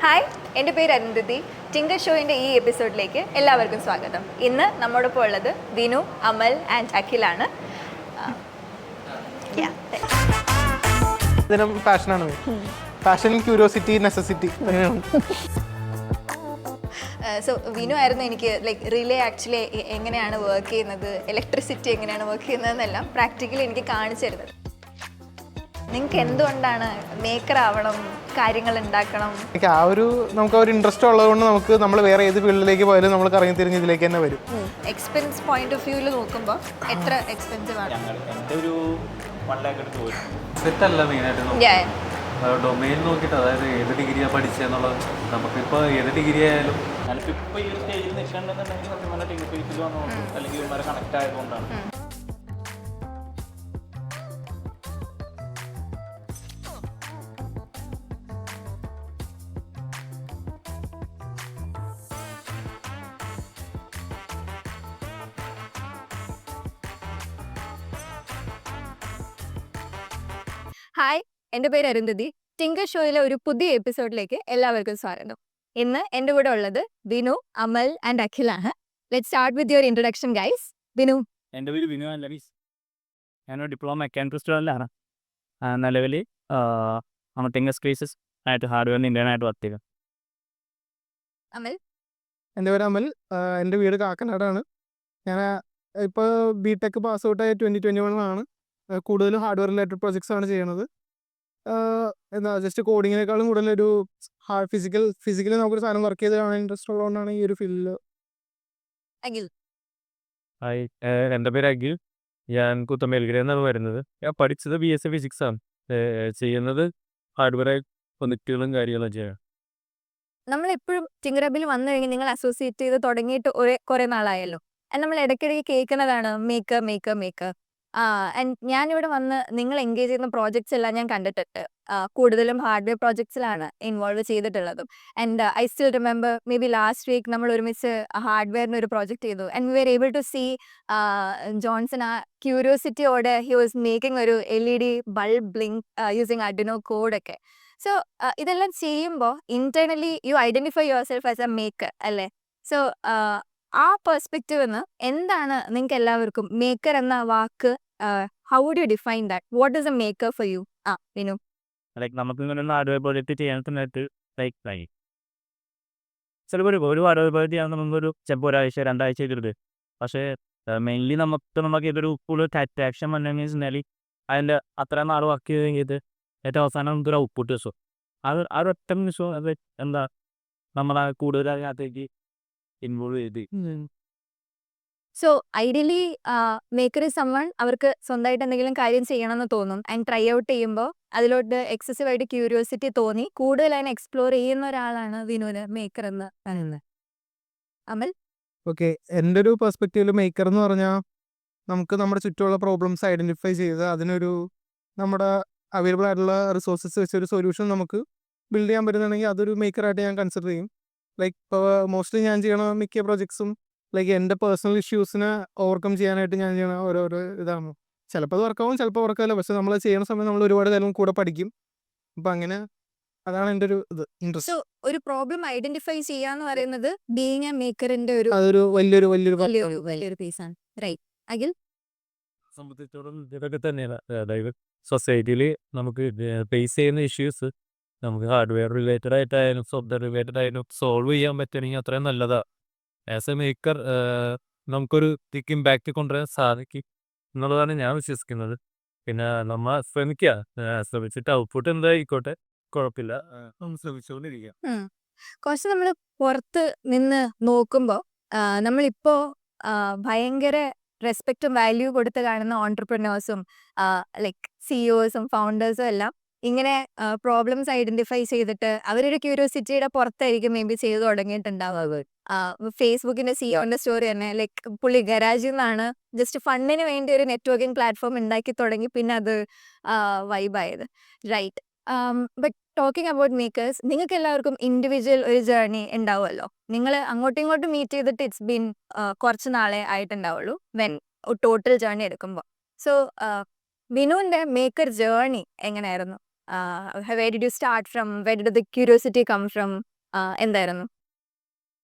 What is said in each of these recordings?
Hi, എൻ്റെ പേര് Arundhati. Tinker ഷോയിൻ്റെ ഈ എപ്പിസോഡിലേക്ക് എല്ലാവർക്കും സ്വാഗതം. ഇന്ന് നമ്മോടൊപ്പം ഉള്ളത് വിനു, അമൽ ആൻഡ് അഖിലാണ്. ഇതിനും പാഷനാണ്. Passion, curiosity, necessity. So Vinu ആയിരുന്നു എനിക്ക് റിലേ ആക്ച്വലി എങ്ങനെയാണ് വർക്ക് ചെയ്യുന്നത്, ഇലക്ട്രിസിറ്റി എങ്ങനെയാണ് വർക്ക് ചെയ്യുന്നതെന്നെല്ലാം പ്രാക്ടിക്കലി എനിക്ക് കാണിച്ചു തരുന്നത്. നിങ്ങൾക്ക് എന്തുകൊണ്ടാണ് മേക്കർ ആവണം, കാര്യങ്ങൾ ഉണ്ടാക്കണം? നമുക്ക് ഒരു ഇൻട്രസ്റ്റ് ഉള്ളതുകൊണ്ട് നമ്മൾ വേറെ ഏത് ഫീൽഡിലേക്ക് പോയാലും നമ്മൾ കറങ്ങി തിരിഞ്ഞ് ഇതിലേക്ക് തന്നെ വരും. എക്സ്പെൻസ് പോയിന്റ് ഓഫ് വ്യൂവിൽ നോക്കുമ്പോൾ എത്ര എക്സ്പെൻസീവ് ആണ്? സെറ്റല്ല മെയിനായിട്ട് ഡൊമൈൻ നോക്കിയിട്ട്, അതായത് ഏത് ഡിഗ്രിയാണ് പഠിച്ചതെന്നുള്ളത്. നമുക്കിപ്പോൾ ഏത് ഡിഗ്രി ആയാലും ഞാനിപ്പോൾ ഈ ഒരു സ്റ്റേജിൽ നിൽക്കണമെന്നുണ്ടെങ്കിൽ സത്യം പറഞ്ഞാൽ ടിങ്കർ ഫീൽഡിൽ വന്നുകൊണ്ട് അല്ലെങ്കിൽ ഇവന്മാരെ കണക്ട് ആയതുകൊണ്ടാണ്. ഹായ്, എൻ്റെ പേര് അരുന്ധതി. ടിങ്കർ ഷോയിലെ ഒരു പുതിയ എപ്പിസോഡിലേക്ക് എല്ലാവർക്കും സ്വാഗതം. ഇന്ന് എൻ്റെ കൂടെ ഉള്ളത് വിനു, അമൽ ആൻഡ് അഖിലാണ്. Let's start with your introduction guys. Vinu. എൻ്റെ പേര് വിനു ലവീസ്. ഞാനൊരു ഡിപ്ലോമ മെക്കാനിക്കൽ സ്റ്റുഡൻ്റാണ്. നിലവിൽ ടിങ്കർ സ്പേസസ് ആയിട്ട് ഹാർഡ്വെയറിന് ഇന്ത്യനായിട്ട് വർക്ക് ചെയ്യുക. അമൽ. എൻ്റെ പേര് അമൽ. എൻ്റെ വീട് കാക്കനാടാണ്. ഞാൻ ഇപ്പോൾ ബിടെക് പാസ് ഔട്ടായ 2021 കൂടുതലും ഹാർഡ്വെയർ റിലേറ്റഡ് പ്രോജക്ട്സ് ആണ് ചെയ്യുന്നത്. ജസ്റ്റ് കോഡിങ്ങിനേക്കാളും കൂടുതലൊരു ഫിസിക്കലി നമുക്കൊരു സാധനം വർക്ക് ചെയ്ത് കാണാൻ ഇൻട്രസ്റ്റ് ഉള്ളതുകൊണ്ടാണ് ഈ ഒരു ഫീൽഡിൽ. അഖിൽ. ഹായ്, എൻ്റെ പേര് അഖിൽ. ഞാൻ കുത്തമ്പേൽക്കരയിൽ നിന്നാണ് വരുന്നത്. ഞാൻ പഠിച്ചത് BSc ഫിസിക്സ് ആണ്. ചെയ്യുന്നത് ഹാർഡ്വെയർ പ്രൊജക്റ്റുകളും കാര്യങ്ങളും ചെയ്യാം. നമ്മളെപ്പോഴും ടിങ്കർ ഹബിൽ വന്നു കഴിഞ്ഞ് നിങ്ങൾ അസോസിയേറ്റ് ചെയ്ത് തുടങ്ങിയിട്ട് കുറേ നാളായല്ലോ. നമ്മൾ ഇടയ്ക്കിടയ്ക്ക് കേൾക്കുന്നതാണ് മേക്കർ മേക്കർ മേക്കർ. ആൻഡ് ഞാനിവിടെ വന്ന് നിങ്ങൾ എൻഗേജ് ചെയ്യുന്ന പ്രോജക്ട്സ് എല്ലാം ഞാൻ കണ്ടിട്ടുണ്ട്. കൂടുതലും ഹാർഡ്വെയർ പ്രോജക്ട്സിലാണ് ഇൻവോൾവ് ചെയ്തിട്ടുള്ളതും. And I still remember maybe last week നമ്മൾ ഒരുമിച്ച് ഹാർഡ്വെയറിന് ഒരു പ്രോജക്റ്റ് ചെയ്തു. And we are able to see Johnson ആ ക്യൂരിയോസിറ്റിയോടെ ഹി വാസ് മേക്കിംഗ് ഒരു LED bulb blink using Arduino കോഡൊക്കെ. സോ ഇതെല്ലാം ചെയ്യുമ്പോൾ internally you identify yourself as a maker അല്ലേ? സോ ആ പെർസ്പെക്റ്റീവ് നിന്ന് എന്താണ് നിങ്ങൾക്ക് എല്ലാവർക്കും മേക്കർ എന്ന വാക്ക്, how would you define that? What is A maker for you? Vinu. നമുക്ക് ഇങ്ങനെ ഒരു ഹാർഡ്വെയർ പ്രോജക്റ്റ് ചെയ്യാൻ സമയത്ത് ചിലപ്പോൾ ഒരു ഹാർഡ്വെയർ പ്രോജക്റ്റ് ചെയ്യാൻ നമ്മളൊരു ചിലപ്പോൾ ഒരാഴ്ച 2 ആഴ്ച ചെയ്തിട്ട്. പക്ഷേ മെയിൻലി നമുക്ക് ഇതൊരു കൂടുതൽ സാറ്റിസ്ഫാക്ഷൻ വന്നു വെച്ചാൽ അതിൻ്റെ അത്രയും നാൾ വർക്ക് ചെയ്ത് ഏറ്റവും അവസാനം നമുക്കൊരു ഔട്ട്പുട്ട് കിട്ടും. ആ ഒരു ഒറ്റ നിമിഷം അത് എന്താ നമ്മളെ കൂടുതൽ അതിനകത്തേക്ക് ഇൻവോൾവ് ചെയ്ത്. So ideally maker is summon അവർക്ക് സ്വന്തമായിട്ട് എന്തെങ്കിലും കാര്യം ചെയ്യണമെന്ന് തോന്നും. ആൻഡ് ട്രൈ ഔട്ട് ചെയ്യുമ്പോൾ അതിലോട്ട് എക്സസീവ് ആയിട്ട് ക്യൂരിയോസിറ്റി തോന്നി കൂടുതൽ അതിനെ എക്സ്പ്ലോർ ചെയ്യുന്ന ഒരാളാണ് വിനുവിന് മേക്കർ എന്ന് പറയുന്നത്. അമൽ. ഓക്കെ, എൻ്റെ ഒരു പെർസ്പെക്റ്റീവിൽ മേക്കർ എന്ന് പറഞ്ഞാൽ നമുക്ക് നമ്മുടെ ചുറ്റുമുള്ള പ്രോബ്ലംസ് ഐഡൻറ്റിഫൈ ചെയ്ത് അതിനൊരു നമ്മുടെ അവൈലബിൾ ആയിട്ടുള്ള റിസോഴ്സസ് വെച്ചൊരു സൊല്യൂഷൻ നമുക്ക് ബിൽഡ് ചെയ്യാൻ പറ്റുന്നുണ്ടെങ്കിൽ അതൊരു മേക്കറായിട്ട് ഞാൻ കൺസിഡർ ചെയ്യും. ഇപ്പോൾ മോസ്റ്റ്ലി ഞാൻ ചെയ്യണ മിക്ക പ്രോജക്ട്സും എൻ്റെ പേഴ്സണൽ ഇഷ്യൂസിനെ ഓവർകം ചെയ്യാനായിട്ട് ഞാൻ ചെയ്യണ ഓരോരോ ഇതാണ്. ചിലപ്പോൾ അത് വർക്കാവും, ചിലപ്പോൾ വർക്കാവില്ല. പക്ഷെ നമ്മൾ ചെയ്യുന്ന സമയം നമ്മൾ ഒരുപാട് കാലം കൂടെ പഠിക്കും. അപ്പം അങ്ങനെ അതാണ് എൻ്റെ ഒരു ഇൻട്രസ്റ്റ്. സോ ഒരു പ്രോബ്ലം ഐഡന്റിഫൈ ചെയ്യാന്ന് പറയുന്നത് ബീയിങ് എ മേക്കറിന്റെ ഒരു അതൊരു വലിയൊരു പീസാണ്. റൈറ്റ്. അഖിൽ. സംബന്ധിച്ചിടത്തോളം ഇതൊക്കെ തന്നെയാണ്. അതായത് സൊസൈറ്റിയിൽ നമുക്ക് ഫേസ് ചെയ്യുന്ന ഇഷ്യൂസ് നമുക്ക് ഹാർഡ്വെയർ റിലേറ്റഡ് ആയിട്ടായാലും സോഫ്റ്റ്വെയർ റിലേറ്റഡ് ആയാലും സോൾവ് ചെയ്യാൻ പറ്റുകയാണെങ്കിൽ അത്രയും നല്ലതാണ്. ആസ് എ മേക്കർ നമുക്കൊരു തിക്ക് ഇമ്പാക്റ്റ് കൊണ്ടുവരാൻ സാധിക്കും എന്നുള്ളതാണ് ഞാൻ വിശ്വസിക്കുന്നത്. പിന്നെ നമ്മൾ ശ്രമിച്ചിട്ട് ഔട്ട്പുട്ട് എന്തായിക്കോട്ടെ, കുഴപ്പമില്ല, നമ്മൾ ശ്രമിച്ചുകൊണ്ടിരിക്കുക. കുറച്ച് നമ്മൾ പുറത്ത് നിന്ന് നോക്കുമ്പോൾ നമ്മളിപ്പോൾ ഭയങ്കര റെസ്പെക്റ്റും വാല്യൂ കൊടുത്ത് കാണുന്ന ഓൺട്രപ്രനേഴ്സും CEOസും ഫൗണ്ടേഴ്സും എല്ലാം ഇങ്ങനെ പ്രോബ്ലംസ് ഐഡന്റിഫൈ ചെയ്തിട്ട് അവരുടെ ക്യൂരിയോസിറ്റിയുടെ പുറത്തായിരിക്കും മേ ബി ചെയ്തു തുടങ്ങിയിട്ടുണ്ടാവുക. ഫേസ്ബുക്കിന്റെ സിഇഒന്റെ സ്റ്റോറി തന്നെ പുള്ളി ഗരാജിൽ നിന്നാണ് ജസ്റ്റ് ഫണ്ടിന് വേണ്ടി ഒരു നെറ്റ്വർക്കിംഗ് പ്ലാറ്റ്ഫോം ഉണ്ടാക്കി തുടങ്ങി, പിന്നെ അത് വൈബായത്. Right. But talking about makers, നിങ്ങൾക്ക് എല്ലാവർക്കും ഇൻഡിവിജ്വൽ ഒരു ജേർണി ഉണ്ടാവുമല്ലോ. നിങ്ങൾ അങ്ങോട്ടും ഇങ്ങോട്ടും മീറ്റ് ചെയ്തിട്ട് ഇറ്റ്സ് ബീൻ കുറച്ച് നാളെ ആയിട്ടുണ്ടാവുള്ളൂ വെൻ ടോട്ടൽ ജേർണി എടുക്കുമ്പോൾ. സോ വിനുവിന്റെ മേക്കർ ജേർണി എങ്ങനെയായിരുന്നു? Where did you start from? Where did the curiosity come from? എന്തായിരുന്നു?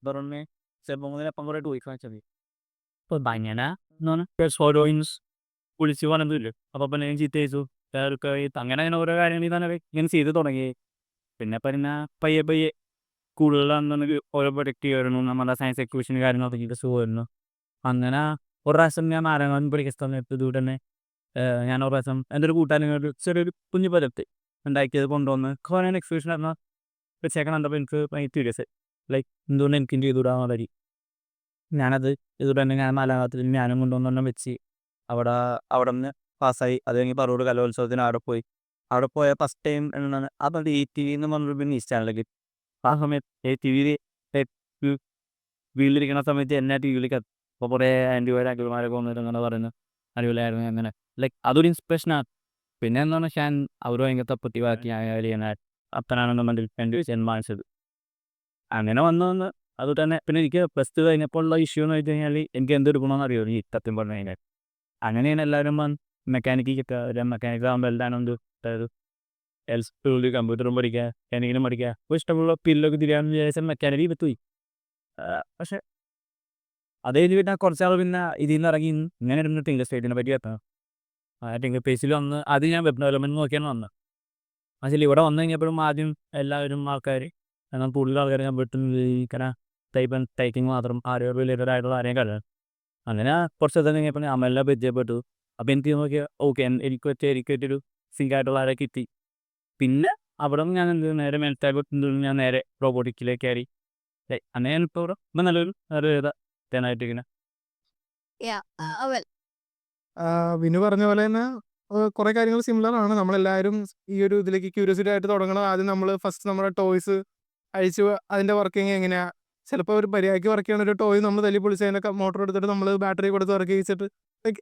Dorme se pongo de pongo ടു കാണിച്ചത് അപ്പോൾ അങ്ങനെ എന്താണ് സോലോയിൻസ് വിളിച്ച് പറഞ്ഞില്ല. അപ്പോൾ പിന്നെ ഞാൻ ചീത്ത ചോദിച്ചു അങ്ങനെ അങ്ങനെ ഓരോ കാര്യങ്ങൾ തന്നെ ഇങ്ങനെ ചെയ്ത് തുടങ്ങി. പിന്നെ പിന്നെ പയ്യെ പയ്യെ കൂടുതൽ എന്താണ് ഓരോ പ്രൊഡക്റ്റ് ചെയ്യുമായിരുന്നു. നമ്മുടെ സയൻസ് എക്സിബിഷൻ കാര്യങ്ങളൊക്കെ ചെയ്ത് പോകുമായിരുന്നു. അങ്ങനെ ഒരു പ്രാവശ്യം ഞാൻ 4ാം ക്ലാസ്സിൽ പഠിക്കുന്ന സമയത്ത് ഇതുകൂടെ തന്നെ ഞാൻ ഒരു പ്രാവശ്യം എൻ്റെ ഒരു കൂട്ടുകാരനോട് ചെറിയൊരു കുഞ്ഞു പ്രൊജക്റ്റ് ഉണ്ടാക്കിയത് കൊണ്ടുവന്ന് കോരൻ എക്സിബിഷൻ പറഞ്ഞാൽ വെച്ചേക്കണം. കണ്ടപ്പോൾ എനിക്ക് ഭയങ്കര ക്യൂരിയസ് ലൈക്ക് എന്തുകൊണ്ട് എനിക്കും ചെയ്തുകൂടാന്നുള്ളൊരു ഞാനത് ഇതുകൊണ്ട് തന്നെ ഞാൻ 4ാം ക്ലാസ്സിൽ ഞാനും കൊണ്ടുവന്നെണ്ണം വെച്ച് അവിടെ നിന്ന് പാസ്സായി. അത് കഴിഞ്ഞ് പറവൂർ കലോത്സവത്തിന് അവിടെ പോയി. അവിടെ പോയ ഫസ്റ്റ് ടൈം എന്താണ് അപ്പോൾ ATV എന്ന് പറഞ്ഞൊരു ന്യൂസ് ചാനലിലേക്ക് ആ സമയത്ത് ATV വീട്ടിലിരിക്കുന്ന സമയത്ത് എന്നെ TV അപ്പോൾ കുറേ അങ്കിൾമാരൊക്കെ വന്നിട്ട് അങ്ങനെ പറയുന്നു അടിപൊളിയായിരുന്നു അങ്ങനെ ലൈക്ക് അതൊരു ഇൻസ്പിറേഷനാണ്. പിന്നെ എന്താണ് ഞാൻ അവർ ഭയങ്കര തപ്പത്തിവാക്കി അപ്പനാണെന്നുണ്ടെങ്കിൽ എൻ്റെ ജന്മാനിച്ചത് അങ്ങനെ വന്ന് അത് തന്നെ. പിന്നെ എനിക്ക് പ്ലസ് 2 കഴിഞ്ഞപ്പോൾ ഉള്ള ഇഷ്യൂ എന്ന് വെച്ച് കഴിഞ്ഞാൽ എനിക്ക് എന്തെടുക്കണമെന്ന് അറിയോ ഈ സത്യം പറഞ്ഞു കഴിഞ്ഞാൽ. അങ്ങനെയാണ് എല്ലാവരും മെക്കാനിക്ക് മെക്കാനിക്കൽ ആകുമ്പോൾ എല്ലാം ഉണ്ട്. അതായത് കമ്പ്യൂട്ടറും പഠിക്കുക മെക്കാനിക്കലും പഠിക്കുക അപ്പോൾ ഇഷ്ടമുള്ള ഫീൽഡിലൊക്കെ തിരിയാമെന്ന് വിചാരിച്ചാൽ മെക്കാനിക്കൽ പറ്റുപോയി. പക്ഷേ അത് കഴിഞ്ഞ് പിന്നെ കുറച്ചാൾ പിന്നെ ഇതിൽ നിന്ന് ഇറങ്ങി ഇങ്ങനെ ഇരുന്ന് ടിങ്കർ സ്റ്റേറ്റിനെ പറ്റി എത്താം. ടിങ്കർ പേസിൽ വന്ന് ആദ്യം ഞാൻ വെബ് ഡെവലപ്മെൻറ്റ് നോക്കിയാണ് വന്നത്. പക്ഷേ ഇവിടെ വന്നു കഴിഞ്ഞപ്പോഴും ആദ്യം എല്ലാവരും ആൾക്കാർ എന്നാൽ കൂടുതൽ ആൾക്കാർ ഞാൻ വീട്ടിൽ ഇങ്ങനെ ടൈപ്പിങ് മാത്രം ആരോ റിലേറ്റഡ് ആയിട്ടുള്ള ആരെയും കഴിയാം. അങ്ങനെ കുറച്ച് ദിവസം കഴിഞ്ഞപ്പോൾ അമ്മയെല്ലാം പരിചയപ്പെട്ടു. അപ്പോൾ എനിക്ക് നോക്കിയാൽ ഓക്കെ എനിക്ക് പറ്റിയൊരു സിങ്കായിട്ടുള്ള ആരെ കിട്ടി. പിന്നെ അവിടെ നിന്ന് ഞാൻ നേരെ മേൽത്തായിട്ട് ഞാൻ നേരെ റോബോട്ടിക്കിലേക്ക് കയറി. അങ്ങനെ ഞാനിപ്പോൾ ഇവിടെ ഇപ്പം നല്ലൊരു തേനായിട്ടിരിക്കുന്നത്. അവൽ വിനു പറഞ്ഞ പോലെ തന്നെ കുറേ കാര്യങ്ങൾ സിമിലർ ആണ്. നമ്മളെല്ലാവരും ഈ ഒരു ഇതിലേക്ക് ക്യൂരിയോസിറ്റി ആയിട്ട് തുടങ്ങണം. ആദ്യം നമ്മൾ ഫസ്റ്റ് നമ്മുടെ ടോയ്സ് അഴിച്ച് അതിൻ്റെ വർക്കിംഗ് എങ്ങനെയാണ്. ചിലപ്പോൾ ഒരു മര്യാദയ്ക്ക് വർക്ക് ചെയ്യുന്ന ഒരു ടോയ് നമ്മൾ തല്ലി പൊളിച്ച് അതിൻ്റെ മോട്ടർ എടുത്തിട്ട് നമ്മൾ ബാറ്ററി കൊടുത്ത് വർക്ക് ചെയ്യിച്ചിട്ട് ലൈക്ക്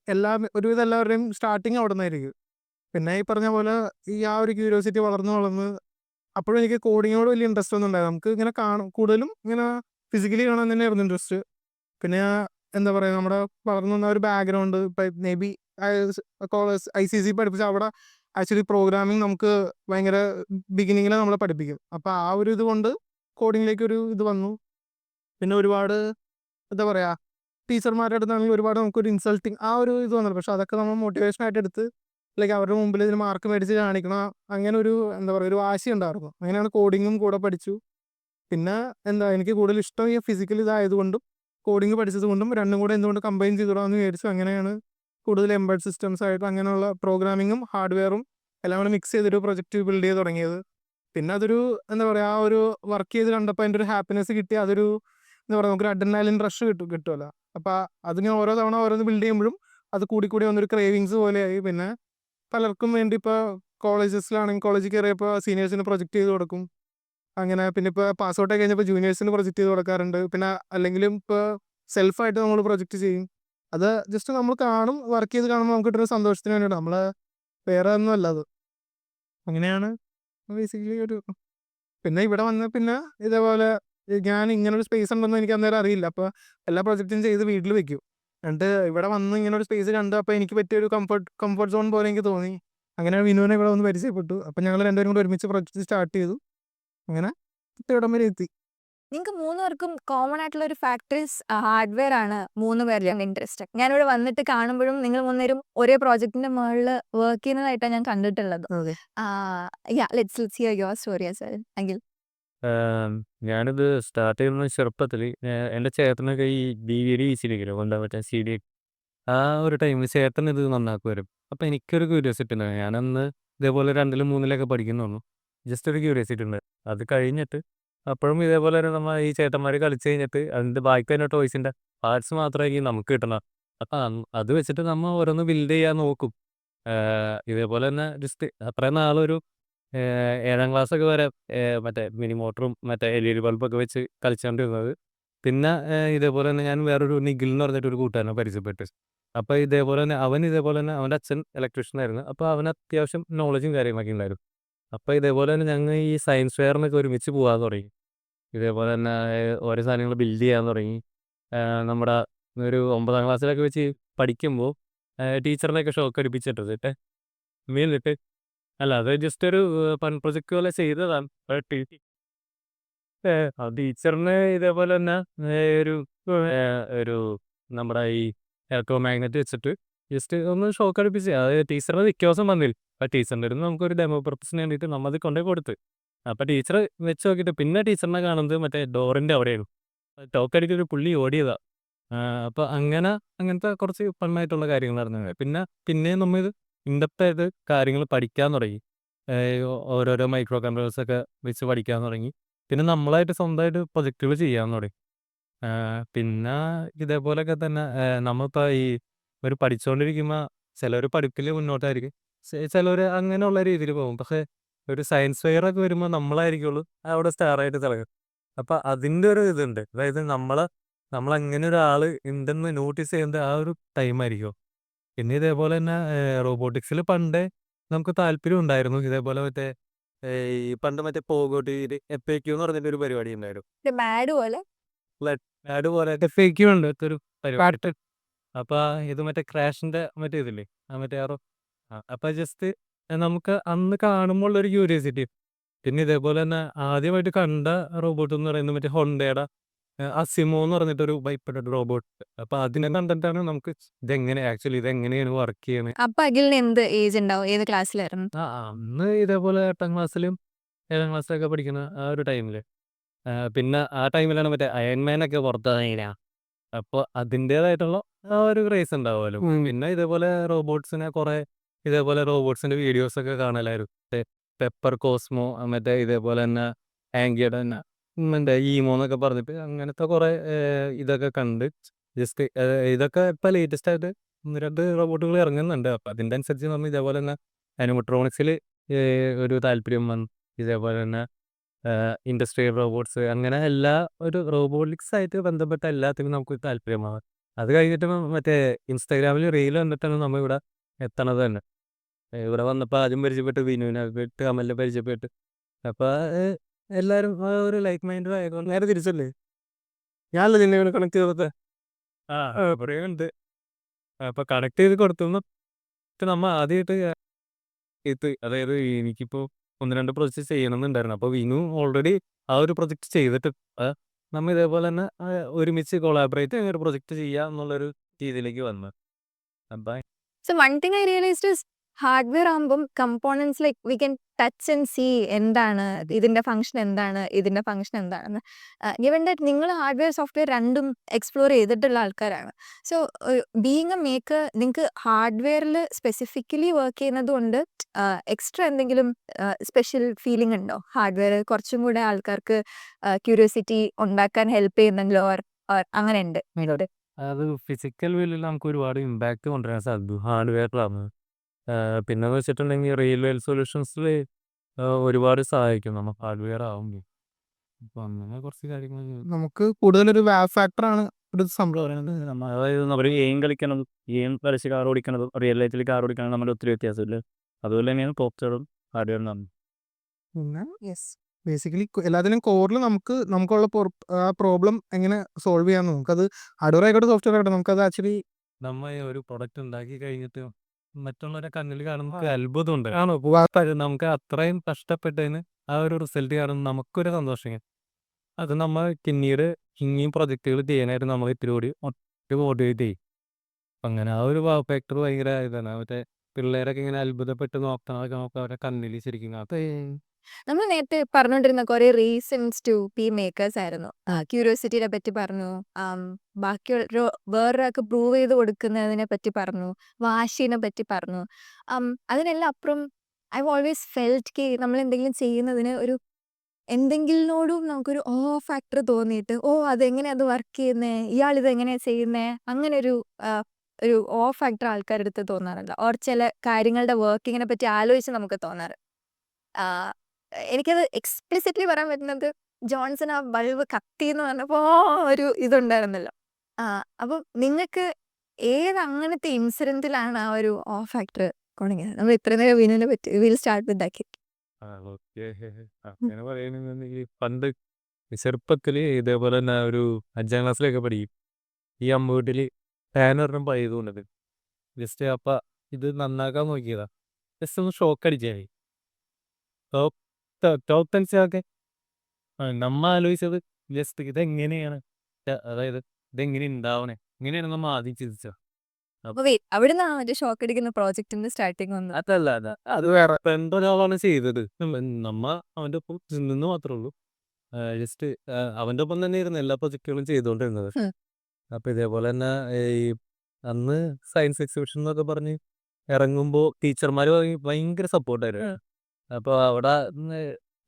ഒരുവിധം എല്ലാവരുടെയും സ്റ്റാർട്ടിങ് അവിടെ നിന്നായിരിക്കും. പിന്നെ ഈ പറഞ്ഞ പോലെ ഈ ആ ഒരു ക്യൂരിയോസിറ്റി വളർന്ന് അപ്പോഴും എനിക്ക് കോഡിങ്ങിനോട് വലിയ ഇൻട്രസ്റ്റ് ഒന്നും ഉണ്ടായത്. നമുക്ക് ഇങ്ങനെ കൂടുതലും ഇങ്ങനെ ഫിസിക്കലി കാണാൻ തന്നെയായിരുന്നു ഇൻട്രസ്റ്റ്. പിന്നെ എന്താ പറയുക നമ്മുടെ വളർന്നു വന്ന ഒരു ബാക്ക്ഗ്രൗണ്ട് ഇപ്പം മേ ബി ICC പഠിപ്പിച്ച അവിടെ ആക്ച്വലി പ്രോഗ്രാമിങ് നമുക്ക് ഭയങ്കര ബിഗിനിങ്ങിൽ നമ്മളെ പഠിപ്പിക്കും. അപ്പോൾ ആ ഒരു ഇത് കൊണ്ട് കോഡിങ്ങിലേക്ക് ഒരു ഇത് വന്നു. പിന്നെ ഒരുപാട് എന്താ പറയുക ടീച്ചർമാരുടെ അടുത്താണെങ്കിൽ ഒരുപാട് നമുക്കൊരു ഇൻസൾട്ടിങ് ആ ഒരു ഇത് വന്നത്. പക്ഷെ അതൊക്കെ നമ്മൾ മോട്ടിവേഷനായിട്ട് എടുത്ത് ലൈക്ക് അവരുടെ മുമ്പിൽ ഇതിന് മാർക്ക് മേടിച്ച് കാണിക്കണം അങ്ങനെ ഒരു എന്താ പറയുക ഒരു വാശി ഉണ്ടായിരുന്നു. അങ്ങനെയാണ് കോഡിങ്ങും കൂടെ പഠിച്ചു. പിന്നെ എന്താ എനിക്ക് കൂടുതൽ ഇഷ്ടം ഈ ഫിസിക്കൽ ഇതായതുകൊണ്ടും കോഡിങ് പഠിച്ചത് കൊണ്ടും രണ്ടും കൂടെ എന്തുകൊണ്ട് കമ്പൈൻ ചെയ്തിടാമെന്ന് വിചാരിച്ചു. അങ്ങനെയാണ് കൂടുതൽ എംബഡ് സിസ്റ്റംസ് ആയിട്ട് അങ്ങനെയുള്ള പ്രോഗ്രാമിങ്ങും ഹാർഡ്വെയറും എല്ലാം കൂടെ മിക്സ് ചെയ്തൊരു പ്രൊജക്റ്റ് ബിൽഡ് ചെയ്ത് തുടങ്ങിയത്. പിന്നെ അതൊരു എന്താ പറയുക ആ ഒരു വർക്ക് ചെയ്ത് കണ്ടപ്പോൾ അതിൻ്റെ ഒരു ഹാപ്പിനെസ് കിട്ടി. അതൊരു എന്താ പറയുക നമുക്കൊരു അഡ്രിനാലിൻ റഷ് കിട്ടുമല്ലോ. അപ്പോൾ അതിങ്ങനെ ഓരോ തവണ ഓരോന്ന് ബിൽഡ് ചെയ്യുമ്പോഴും അത് കൂടി വന്നൊരു ക്രേവിങ്സ് പോലെയായി. പിന്നെ പലർക്കും വേണ്ടി ഇപ്പോൾ കോളേജസിലാണെങ്കിൽ കോളേജിൽ കയറിയപ്പോൾ സീനിയേഴ്സിന് പ്രൊജക്റ്റ് ചെയ്ത് കൊടുക്കും. അങ്ങനെ പിന്നെ ഇപ്പോൾ പാസ് ഔട്ട് ആയി കഴിഞ്ഞപ്പോൾ ജൂനിയേഴ്സിന് പ്രൊജക്റ്റ് ചെയ്ത് കൊടുക്കാറുണ്ട്. പിന്നെ അല്ലെങ്കിലും ഇപ്പോൾ സെൽഫായിട്ട് നമ്മൾ പ്രൊജക്റ്റ് ചെയ്യും. അത് ജസ്റ്റ് നമ്മൾ കാണും വർക്ക് ചെയ്ത് കാണുമ്പോൾ നമുക്ക് കിട്ടുന്ന സന്തോഷത്തിന് വേണ്ടിയിട്ട് നമ്മൾ വേറെ ഒന്നും അല്ല അത്. അങ്ങനെയാണ് ബേസിക്കലി ഒരു പിന്നെ ഇവിടെ വന്ന് പിന്നെ ഇതേപോലെ ഞാൻ ഇങ്ങനൊരു സ്പേസ് ഉണ്ടെന്ന് എനിക്ക് അന്നേരം അറിയില്ല. അപ്പോൾ എല്ലാ പ്രൊജക്റ്റും ചെയ്ത് വീട്ടിൽ വെക്കും. എന്നിട്ട് ഇവിടെ വന്ന് ഇങ്ങനെ ഒരു സ്പേസ് കണ്ട് അപ്പോൾ എനിക്ക് പറ്റിയൊരു കംഫർട്ട് സോൺ പോലെ എനിക്ക് തോന്നി. അങ്ങനെ വിനുവിനെ ഇവിടെ വന്ന് പരിചയപ്പെട്ടു. അപ്പോൾ ഞങ്ങൾ രണ്ടുപേരും കൂടി ഒരുമിച്ച് പ്രൊജക്റ്റ് സ്റ്റാർട്ട് ചെയ്തു. അങ്ങനെ ഇവിടം വരെ എത്തി. നിങ്ങൾക്ക് 3 പേർക്കും കോമൺ ആയിട്ടുള്ള ഒരു ഫാക്ടേഴ്സ് ഹാർഡ്വെയർ ആണ് 3 പേരിലും ഇൻട്രസ്റ്റ്. ഞാനിവിടെ വന്നിട്ട് കാണുമ്പോഴും നിങ്ങൾ 3 പേരും ഒരേ പ്രോജക്റ്റിന്റെ മുകളിൽ വർക്ക് ചെയ്യുന്നതായിട്ടാണ് ഞാൻ കണ്ടിട്ടുള്ളത്. Let's here your story as well. എങ്കിൽ ഞാനിത് സ്റ്റാർട്ട് ചെയ്യുന്നത് ചെറുപ്പത്തിൽ എൻ്റെ ചേട്ടനൊക്കെ ഈ DVD വെച്ചിരിക്കുമല്ലോ കൊണ്ടുപോകാൻ പറ്റാൻ CD ആ ഒരു ടൈമിൽ ചേട്ടൻ ഇത് നന്നാക്കുമായിരുന്നു. അപ്പോൾ എനിക്കൊരു ക്യൂരിയോസിറ്റി ഉണ്ടായിരുന്നു. ഞാനന്ന് ഇതേപോലെ 2ലും 3ലൊക്കെ പഠിക്കുന്നുള്ളൂ. ജസ്റ്റ് ഒരു ക്യൂരിയോസിറ്റി ഉണ്ട്. അത് കഴിഞ്ഞിട്ട് അപ്പോഴും ഇതേപോലെ തന്നെ നമ്മൾ ഈ ചേട്ടന്മാർ കളിച്ച് കഴിഞ്ഞിട്ട് അതിൻ്റെ ബാക്കി തന്നെ ടോയ്സിൻ്റെ പാർട്സ് മാത്രമായിരിക്കും നമുക്ക് കിട്ടണം. അപ്പം അത് വെച്ചിട്ട് നമ്മൾ ഓരോന്ന് ബിൽഡ് ചെയ്യാൻ നോക്കും. ഇതേപോലെ തന്നെ ജസ്റ്റ് അത്രയും നാളൊരു 7ാം ക്ലാസ്സൊക്കെ വരെ മറ്റേ മിനി മോട്ടറും മറ്റേ LED ബൾബൊക്കെ വെച്ച് കളിച്ചുകൊണ്ടിരുന്നത്. പിന്നെ ഇതേപോലെ തന്നെ ഞാൻ വേറൊരു നിഖിൽ എന്ന് പറഞ്ഞിട്ടൊരു കൂട്ടുകാരനെ പരിചയപ്പെട്ടു. അപ്പോൾ ഇതേപോലെ തന്നെ അവൻ്റെ അച്ഛൻ ഇലക്ട്രീഷ്യനായിരുന്നു. അപ്പോൾ അവന് അത്യാവശ്യം നോളജും കാര്യങ്ങളൊക്കെ ഉണ്ടായിരുന്നു. അപ്പോൾ ഇതേപോലെ തന്നെ ഞങ്ങൾ ഈ സയൻസ് ഫെയറിനൊക്കെ ഒരുമിച്ച് പോകാൻ തുടങ്ങി. ഇതേപോലെ തന്നെ ഓരോ സാധനങ്ങൾ ബിൽഡ് ചെയ്യാൻ തുടങ്ങി. നമ്മുടെ ഒരു 9ാം ക്ലാസ്സിലൊക്കെ വെച്ച് പഠിക്കുമ്പോൾ ടീച്ചറിനെയൊക്കെ ഷോക്ക് അടിപ്പിച്ചിട്ട് വീണിട്ട് അല്ല അത് ജസ്റ്റ് ഒരു ഫൺ പ്രൊജക്റ്റ് പോലെ ചെയ്തതാണ്. ടീച്ചറിന് ഇതേപോലെ തന്നെ ഒരു ഒരു നമ്മുടെ ഈ ഇലക്ട്രോ മാഗ്നറ്റ് വെച്ചിട്ട് ജസ്റ്റ് ഒന്ന് ഷോക്ക് അടുപ്പിച്ച് അത് ടീച്ചറിന് വ്യത്യാസം വന്നില്ല. അപ്പം ടീച്ചറിൻ്റെ അടുത്ത് നമുക്കൊരു ഡെമോ പർപ്പസിന് വേണ്ടിയിട്ട് നമ്മൾ അത് കൊണ്ടുപോയി കൊടുത്ത്. അപ്പം ടീച്ചർ വെച്ച് നോക്കിയിട്ട് പിന്നെ ടീച്ചറിനെ കാണുന്നത് മറ്റേ ഡോറിൻ്റെ അവിടെയാണ്. ടോക്ക് അടിക്കൊരു പുള്ളി ഓടിയതാ. അപ്പം അങ്ങനത്തെ കുറച്ച് ഫണ്ണായിട്ടുള്ള കാര്യങ്ങൾ നടന്നത്. പിന്നെയും നമ്മൾ ഇൻഡെപ്തായിട്ട് കാര്യങ്ങൾ പഠിക്കാൻ തുടങ്ങി. ഓരോരോ മൈക്രോ കൺട്രോളേഴ്സൊക്കെ വെച്ച് പഠിക്കാൻ തുടങ്ങി. പിന്നെ നമ്മളായിട്ട് സ്വന്തമായിട്ട് പ്രൊജക്റ്റുകൾ ചെയ്യാൻ തുടങ്ങി. പിന്നെ ഇതേപോലെയൊക്കെ തന്നെ നമ്മളിപ്പോൾ ഈ ഒരു പഠിച്ചുകൊണ്ടിരിക്കുമ്പോൾ ചിലർ പഠിപ്പിൽ മുന്നോട്ടായിരിക്കും, ചിലർ അങ്ങനെയുള്ള രീതിയിൽ പോകും. പക്ഷേ ഒരു സയൻസ് ഫെയർ ഒക്കെ വരുമ്പോൾ നമ്മളായിരിക്കുള്ളൂ അവിടെ സ്റ്റാറായിട്ട് തിളങ്ങും. അപ്പം അതിൻ്റെ ഒരു ഇതുണ്ട്, അതായത് നമ്മളങ്ങനെ ഒരാൾ ഉണ്ടെന്ന് നോട്ടീസ് ചെയ്യുന്നത് ആ ഒരു ടൈമായിരിക്കും. പിന്നെ ഇതേപോലെ തന്നെ റോബോട്ടിക്സിൽ പണ്ടേ നമുക്ക് താല്പര്യം ഉണ്ടായിരുന്നു. ഇതേപോലെ മറ്റേ ഈ പണ്ട് മറ്റേ പോഗോട്ടി FAQ എന്ന് പറഞ്ഞിട്ട് ഒരു പരിപാടി ഉണ്ടായിരുന്നു. ഒരു മാഡ് പോലെ ആഡ് പോലെ FAQ ഉണ്ട് ഒരു പരിപാടി. അപ്പോൾ ഇത് മറ്റേ ക്രാഷിൻ്റെ മറ്റേ ഇതില്ലേ, മറ്റേ അപ്പോൾ ജസ്റ്റ് നമുക്ക് അന്ന് കാണുമ്പോൾ ഒരു ക്യൂരിയോസിറ്റി. പിന്നെ ഇതേപോലെ തന്നെ ആദ്യമായിട്ട് കണ്ട റോബോട്ട് എന്ന് പറയുന്നത് മറ്റേ ഹൊണ്ടയുടെ അസിമോ എന്ന് പറഞ്ഞിട്ടൊരു ബൈപ്പഡ് റോബോട്ട്. അപ്പോൾ അതിനെ കണ്ടിട്ടാണ് നമുക്ക് ഇതെങ്ങനെയാണ് വർക്ക് ചെയ്യുന്നത്. അപ്പൊ അഖിലിന് എന്ത് ഏജ് ഉണ്ടാവും? ഏത് ക്ലാസ്സിലായിരുന്നു? അന്ന് ഇതേപോലെ 8ാം ക്ലാസ്സിലും 7ാം ക്ലാസ്സിലൊക്കെ പഠിക്കുന്ന ആ ഒരു ടൈമിൽ. പിന്നെ ആ ടൈമിലാണ് മറ്റേ അയൺമാനൊക്കെ പുറത്തിറങ്ങിയില്ല. അപ്പോൾ അതിൻ്റേതായിട്ടുള്ള ആ ഒരു ക്രേസ് ഉണ്ടാവുമല്ലോ. പിന്നെ ഇതേപോലെ റോബോട്ട്സിൻ്റെ വീഡിയോസൊക്കെ കാണലായിരുന്നു. പെപ്പർ കോസ്മോ, മറ്റേ ഇതേപോലെ തന്നെ ആംഗിയുടെ തന്നെ മറ്റേ ഈമോ എന്നൊക്കെ പറഞ്ഞിട്ട് അങ്ങനത്തെ കുറേ ഇതൊക്കെ കണ്ട് ജസ്റ്റ് ഇതൊക്കെ ഇപ്പോൾ ലേറ്റസ്റ്റ് ആയിട്ട് 1-2 റോബോട്ടുകൾ ഇറങ്ങുന്നുണ്ട്. അപ്പോൾ അതിൻ്റെ അനുസരിച്ച് നമ്മൾ ഇതേപോലെ തന്നെ അനിമട്രോണിക്സിൽ ഒരു താല്പര്യം വന്നു. ഇതേപോലെ തന്നെ ഇൻഡസ്ട്രിയൽ റോബോട്ട്സ്, അങ്ങനെ എല്ലാ ഒരു റോബോട്ടിക്സ് ആയിട്ട് ബന്ധപ്പെട്ട എല്ലാത്തിനും നമുക്ക് താല്പര്യമാവാം. അത് കഴിഞ്ഞിട്ട് മറ്റേ ഇൻസ്റ്റാഗ്രാമിൽ റീൽ വന്നിട്ടാണ് നമ്മൾ ഇവിടെ എത്തണത് തന്നെ. ഇവിടെ വന്നപ്പോൾ ആദ്യം പരിചയപ്പെട്ട് വിനുവിനെ, അമലിനെ പരിചയപ്പെട്ട്. അപ്പോൾ എല്ലാവരും ഒരു ലൈക്ക് മൈൻഡ് ആയതുകൊണ്ട് നേരെ തിരിച്ചല്ലേ, ഞാനല്ല നിന്നെ കണക്ട് ചെയ്തത്. പറയുന്നുണ്ട്. അപ്പോൾ കണക്ട് ചെയ്ത് കൊടുത്തു. നമ്മൾ ആദ്യമായിട്ട് അതായത് എനിക്കിപ്പോൾ 1-2 പ്രൊജക്റ്റ് ചെയ്യണമെന്നുണ്ടായിരുന്നു. അപ്പോൾ വിനു ഓൾറെഡി ആ ഒരു പ്രൊജക്റ്റ് ചെയ്തിട്ട് നമ്മൾ ഇതേപോലെ തന്നെ ഒരുമിച്ച് കൊളാബറേറ്റ് ഒരു പ്രൊജക്റ്റ് ചെയ്യുക എന്നുള്ളൊരു രീതിയിലേക്ക് വന്നു. അപ്പം So one thing I realized is hardware ആകുമ്പം components like we can touch and see എന്താണ് ഇതിന്റെ ഫംഗ്ഷൻ എന്താണെന്ന്. ഗിവൻ ദാറ്റ് നിങ്ങൾ ഹാർഡ്വെയർ സോഫ്റ്റ്വെയർ രണ്ടും എക്സ്പ്ലോർ ചെയ്തിട്ടുള്ള ആൾക്കാരാണ്. സോ ബീയിങ് എ മേക്കർ, നിങ്ങൾക്ക് ഹാർഡ്വെയറിൽ സ്പെസിഫിക്കലി വർക്ക് ചെയ്യുന്നത് കൊണ്ട് എക്സ്ട്രാ എന്തെങ്കിലും സ്പെഷ്യൽ ഫീലിംഗ് ഉണ്ടോ? ഹാർഡ്വെയർ കുറച്ചും കൂടെ ആൾക്കാർക്ക് ക്യൂരിയോസിറ്റി ഉണ്ടാക്കാൻ ഹെൽപ്പ് ചെയ്യുന്നെങ്കിലോ അങ്ങനെ ഉണ്ട് മേലോട്ട്? അത് ഫിസിക്കൽ വേയിൽ നമുക്ക് ഒരുപാട് ഇമ്പാക്റ്റ് കൊണ്ടുവരാൻ സാധിക്കും ഹാർഡ്വെയറിലാണ്. പിന്നെന്ന് വെച്ചിട്ടുണ്ടെങ്കിൽ റിയൽ വേൾഡ് സൊല്യൂഷൻസിൽ ഒരുപാട് സഹായിക്കും നമ്മൾ ഹാർഡ്വെയർ ആവുമ്പോൾ. അപ്പോൾ അങ്ങനെ കുറച്ച് കാര്യങ്ങൾ നമുക്ക് കൂടുതലൊരു വാവ് ഫാക്ടറാണ് ഒരു സംഭവം പറയുന്നത്. അതായത് അവർ ഗെയിം കളിച്ച് കാർ ഓടിക്കണതും റിയൽ ലൈഫിൽ കാർ ഓടിക്കണതും നമ്മൾ ഒത്തിരി വ്യത്യാസമില്ല. അതുപോലെ തന്നെയാണ് പോപ്റ്ററും ഹാർഡ്വെയറും. പിന്നെ ബേസിക്കലി എല്ലാത്തിനും കോറിൽ നമുക്കുള്ള ആ പ്രോബ്ലം എങ്ങനെ സോൾവ് ചെയ്യാമെന്ന്, നമുക്കത് ഹാർഡ്വെയർ ആയിക്കോട്ടെ സോഫ്റ്റ്വെയർ ആയിക്കോട്ടെ, നമുക്കത് ആക്ച്വലി നമ്മൾ ഒരു പ്രൊഡക്റ്റ് ഉണ്ടാക്കി കഴിഞ്ഞിട്ട് മറ്റുള്ളവരെ കണ്ണിൽ കാണുമ്പോൾ അത്ഭുതമുണ്ട്. ആണോ നമുക്ക് അത്രയും കഷ്ടപ്പെട്ടതിന് ആ ഒരു റിസൾട്ട് കാണുമ്പോൾ നമുക്കൊരു സന്തോഷം. അത് നമ്മൾ പിന്നീട് ഇനിയും പ്രൊജക്റ്റുകൾ ചെയ്യാനായിട്ട് നമ്മൾ ഇത്തിരി കൂടി മോട്ടിവേറ്റ് ചെയ്യും. അങ്ങനെ ആ ഒരു ഫാക്ടർ ഭയങ്കര ഇതാണ്. മറ്റേ പിള്ളേരൊക്കെ ഇങ്ങനെ അത്ഭുതപ്പെട്ട് നോക്കണതൊക്കെ നമുക്ക് അവരുടെ കണ്ണിൽ ശരിക്കും നമ്മൾ നേരത്തെ പറഞ്ഞുകൊണ്ടിരുന്ന കുറെ റീസൺസ് ടു ബി മേക്കേഴ്സ് ആയിരുന്നു. ക്യൂരിയോസിറ്റിയെ പറ്റി പറഞ്ഞു, ബാക്കിയുള്ള വേറൊരാൾക്ക് പ്രൂവ് ചെയ്ത് കൊടുക്കുന്നതിനെ പറ്റി പറഞ്ഞു, വാശിനെ പറ്റി പറഞ്ഞു. അതിനെല്ലാം അപ്പുറം ഐ ഓൾവേസ് ഫെൽറ്റ് നമ്മൾ എന്തെങ്കിലും ചെയ്യുന്നതിന് ഒരു എന്തെങ്കിലിനോടും നമുക്കൊരു ഫാക്ടർ തോന്നിയിട്ട്, അതെങ്ങനെയാ അത് വർക്ക് ചെയ്യുന്നേ, ഇയാൾ ഇതെങ്ങനെയാ ചെയ്യുന്നേ, അങ്ങനെ ഒരു ഫാക്ടർ ആൾക്കാരുടെ അടുത്ത് തോന്നാറില്ല. ഓർ ചില കാര്യങ്ങളുടെ വർക്കിങ്ങിനെ പറ്റി ആലോചിച്ച് നമുക്ക് തോന്നാറ്. എനിക്കത് എക്സ്പ്ലിസിറ്റ്ലി പറയാൻ പറ്റുന്നത് ജോൺസൺ ആ ബൾബ് കത്തി എന്ന് പറഞ്ഞപ്പോൾ ഒരു ഇതുണ്ടായിരുന്നല്ലോ. അപ്പം നിങ്ങൾക്ക് അങ്ങനത്തെ ഇൻസിഡന്റിലാണ് ആ ഒരു ഫാക്ടർ കൊണങ്ങിയത്? നമ്മൾ ഇത്ര നേരം വിനുവിനെ പറ്റി വിൽ സ്റ്റാർട്ട് വിത്ത് ദാറ്റ്. അങ്ങനെ പറയുകയാണെന്നുണ്ടെങ്കിൽ പണ്ട് ചെറുപ്പത്തിൽ ഇതേപോലെ തന്നെ ഒരു 5ാം ക്ലാസ്സിലൊക്കെ പഠിക്കും. ഈ അമ്പൂട്ടിൽ ഫാനൊരെണ്ണം പഴയതുകൊണ്ടത് ജസ്റ്റ് അപ്പം ഇത് നന്നാക്കാൻ നോക്കിയതാ. ജസ്റ്റ് ഒന്ന് ഷോക്ക് അടിച്ചാൽ ടോപ്പ് ടെൻഷനൊക്കെ നമ്മ ആലോചിച്ചത് ജസ്റ്റ് ഇതെങ്ങനെയാണ് അതായത് ഇതെങ്ങനെ ഉണ്ടാവണേ ഇങ്ങനെയാണ് നമ്മ ആദ്യം ചിന്തിച്ചത്. അപ്പൊ വെയിറ്റ് അവിടുന്നാണ് മറ്റേ ഷോക്ക് അടിക്കുന്ന പ്രോജക്റ്റിന്റെ സ്റ്റാർട്ടിങ് വന്നത്. അതല്ല അത് വേറെ ഫ്രണ്ട് ഒരാളാണ് ചെയ്തത്. നമ്മ അവന്റെ ഒപ്പം നിന്ന് മാത്രമേ ഉള്ളൂ. ജസ്റ്റ് അവന്റെ ഒപ്പം തന്നെ ഇരുന്ന് എല്ലാ പ്രൊജക്റ്റുകളും ചെയ്തുകൊണ്ടിരുന്നത്. ഉം. അപ്പൊ ഇതേപോലെ തന്നെ ഈ അന്ന് സയൻസ് എക്സിബിഷൻ എന്നൊക്കെ പറഞ്ഞ് ഇറങ്ങുമ്പോൾ ടീച്ചർമാർ ഭയങ്കര സപ്പോർട്ടായിരുന്നു. അപ്പോൾ അവിടെ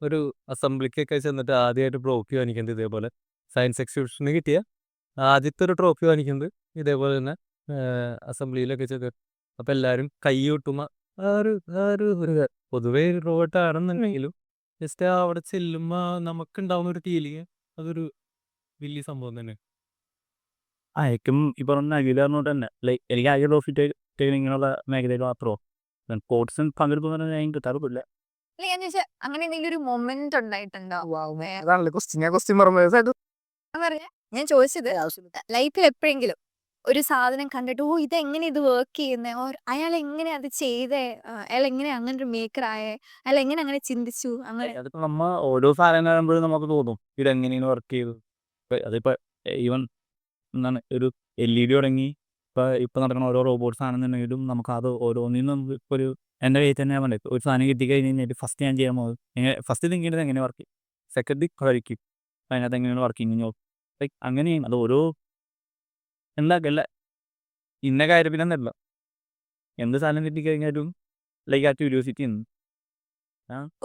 ഒരു അസംബ്ലിക്കൊക്കെ ചെന്നിട്ട് ആദ്യമായിട്ട് ട്രോഫി വാങ്ങിക്കുന്നത് ഇതേപോലെ സയൻസ് എക്സിബിഷന് കിട്ടിയ ആദ്യത്തെ ഒരു ട്രോഫി വാങ്ങിക്കുന്നത് ഇതേപോലെ തന്നെ അസംബ്ലിയിലൊക്കെ ചെന്ന് അപ്പം എല്ലാവരും കൈ കൊട്ടുമ്പോൾ ഒരു പൊതുവേ റോബോട്ട് ആണെന്നുണ്ടെങ്കിലും ജസ്റ്റ് അവിടെ ചെല്ലുമ്പോൾ നമുക്കുണ്ടാവുന്ന ഒരു ഫീലിങ് അതൊരു വലിയ സംഭവം തന്നെ. എനിക്കും ഈ പറഞ്ഞ അഖില പറഞ്ഞോട്ട് തന്നെ ലൈക്ക് എനിക്ക് ആകെ ട്രോഫി ഇങ്ങനെയുള്ള മേഖലയിൽ മാത്രമോ സ്പോർട്സിൽ പങ്കെടുക്കുന്ന ഞാൻ കിട്ടാറില്ല. അല്ല ഞാൻ ചോദിച്ചാൽ അങ്ങനെ എന്തെങ്കിലും ഒരു മൊമെന്റ് ഉണ്ടായിട്ടുണ്ടോ? അതാണല്ലേ ക്വസ്റ്റ്യൻ പറഞ്ഞത്. പറഞ്ഞ ഞാൻ ചോദിച്ചത് ലൈഫിൽ എപ്പോഴെങ്കിലും ഒരു സാധനം കണ്ടിട്ട് ഓ ഇതെങ്ങനെ ഇത് വർക്ക് ചെയ്യുന്നേ, ഓർ അയാൾ എങ്ങനെ അത് ചെയ്തേ, അയാൾ എങ്ങനെ അങ്ങനെ ഒരു മേക്കർ ആയേ, അയാൾ എങ്ങനെ അങ്ങനെ ചിന്തിച്ചു അങ്ങനെ. അതിപ്പോ നമ്മ ഓരോ സാധനം കാണുമ്പോഴും നമുക്ക് തോന്നും ഇതെങ്ങനെയാണ് വർക്ക് ചെയ്തത്. അതിപ്പോ ഈവൻ എന്താണ് ഒരു LED തുടങ്ങി ഇപ്പൊ നടക്കുന്ന ഓരോ റോബോട്ട്സ് ആണെന്നുണ്ടെങ്കിലും നമുക്ക് അത് ഓരോന്നിനും നമുക്ക് ഇപ്പോൾ എൻ്റെ കയ്യിൽ തന്നെ ഞാൻ പറഞ്ഞത് ഒരു സാധനം കിട്ടി കഴിഞ്ഞാൽ ഫസ്റ്റ് ഞാൻ ചെയ്യാൻ പോകുന്നത് ഫസ്റ്റ് തിങ്ക് ചെയ്യുന്നത് എങ്ങനെ വർക്ക് ചെയ്യും, സെക്കൻഡ് കഴിക്കും അതിനകത്ത് എങ്ങനെയാണ് വർക്കിങ് ലൈക്ക് അങ്ങനെയും അത് ഓരോ എന്താക്കല്ല ഇന്ന കാര്യത്തിനെന്നല്ല എന്ത് സാധനം കിട്ടിക്കഴിഞ്ഞാലും ലൈക്ക് ആ ക്യൂരിയോസിറ്റി ഉണ്ട്.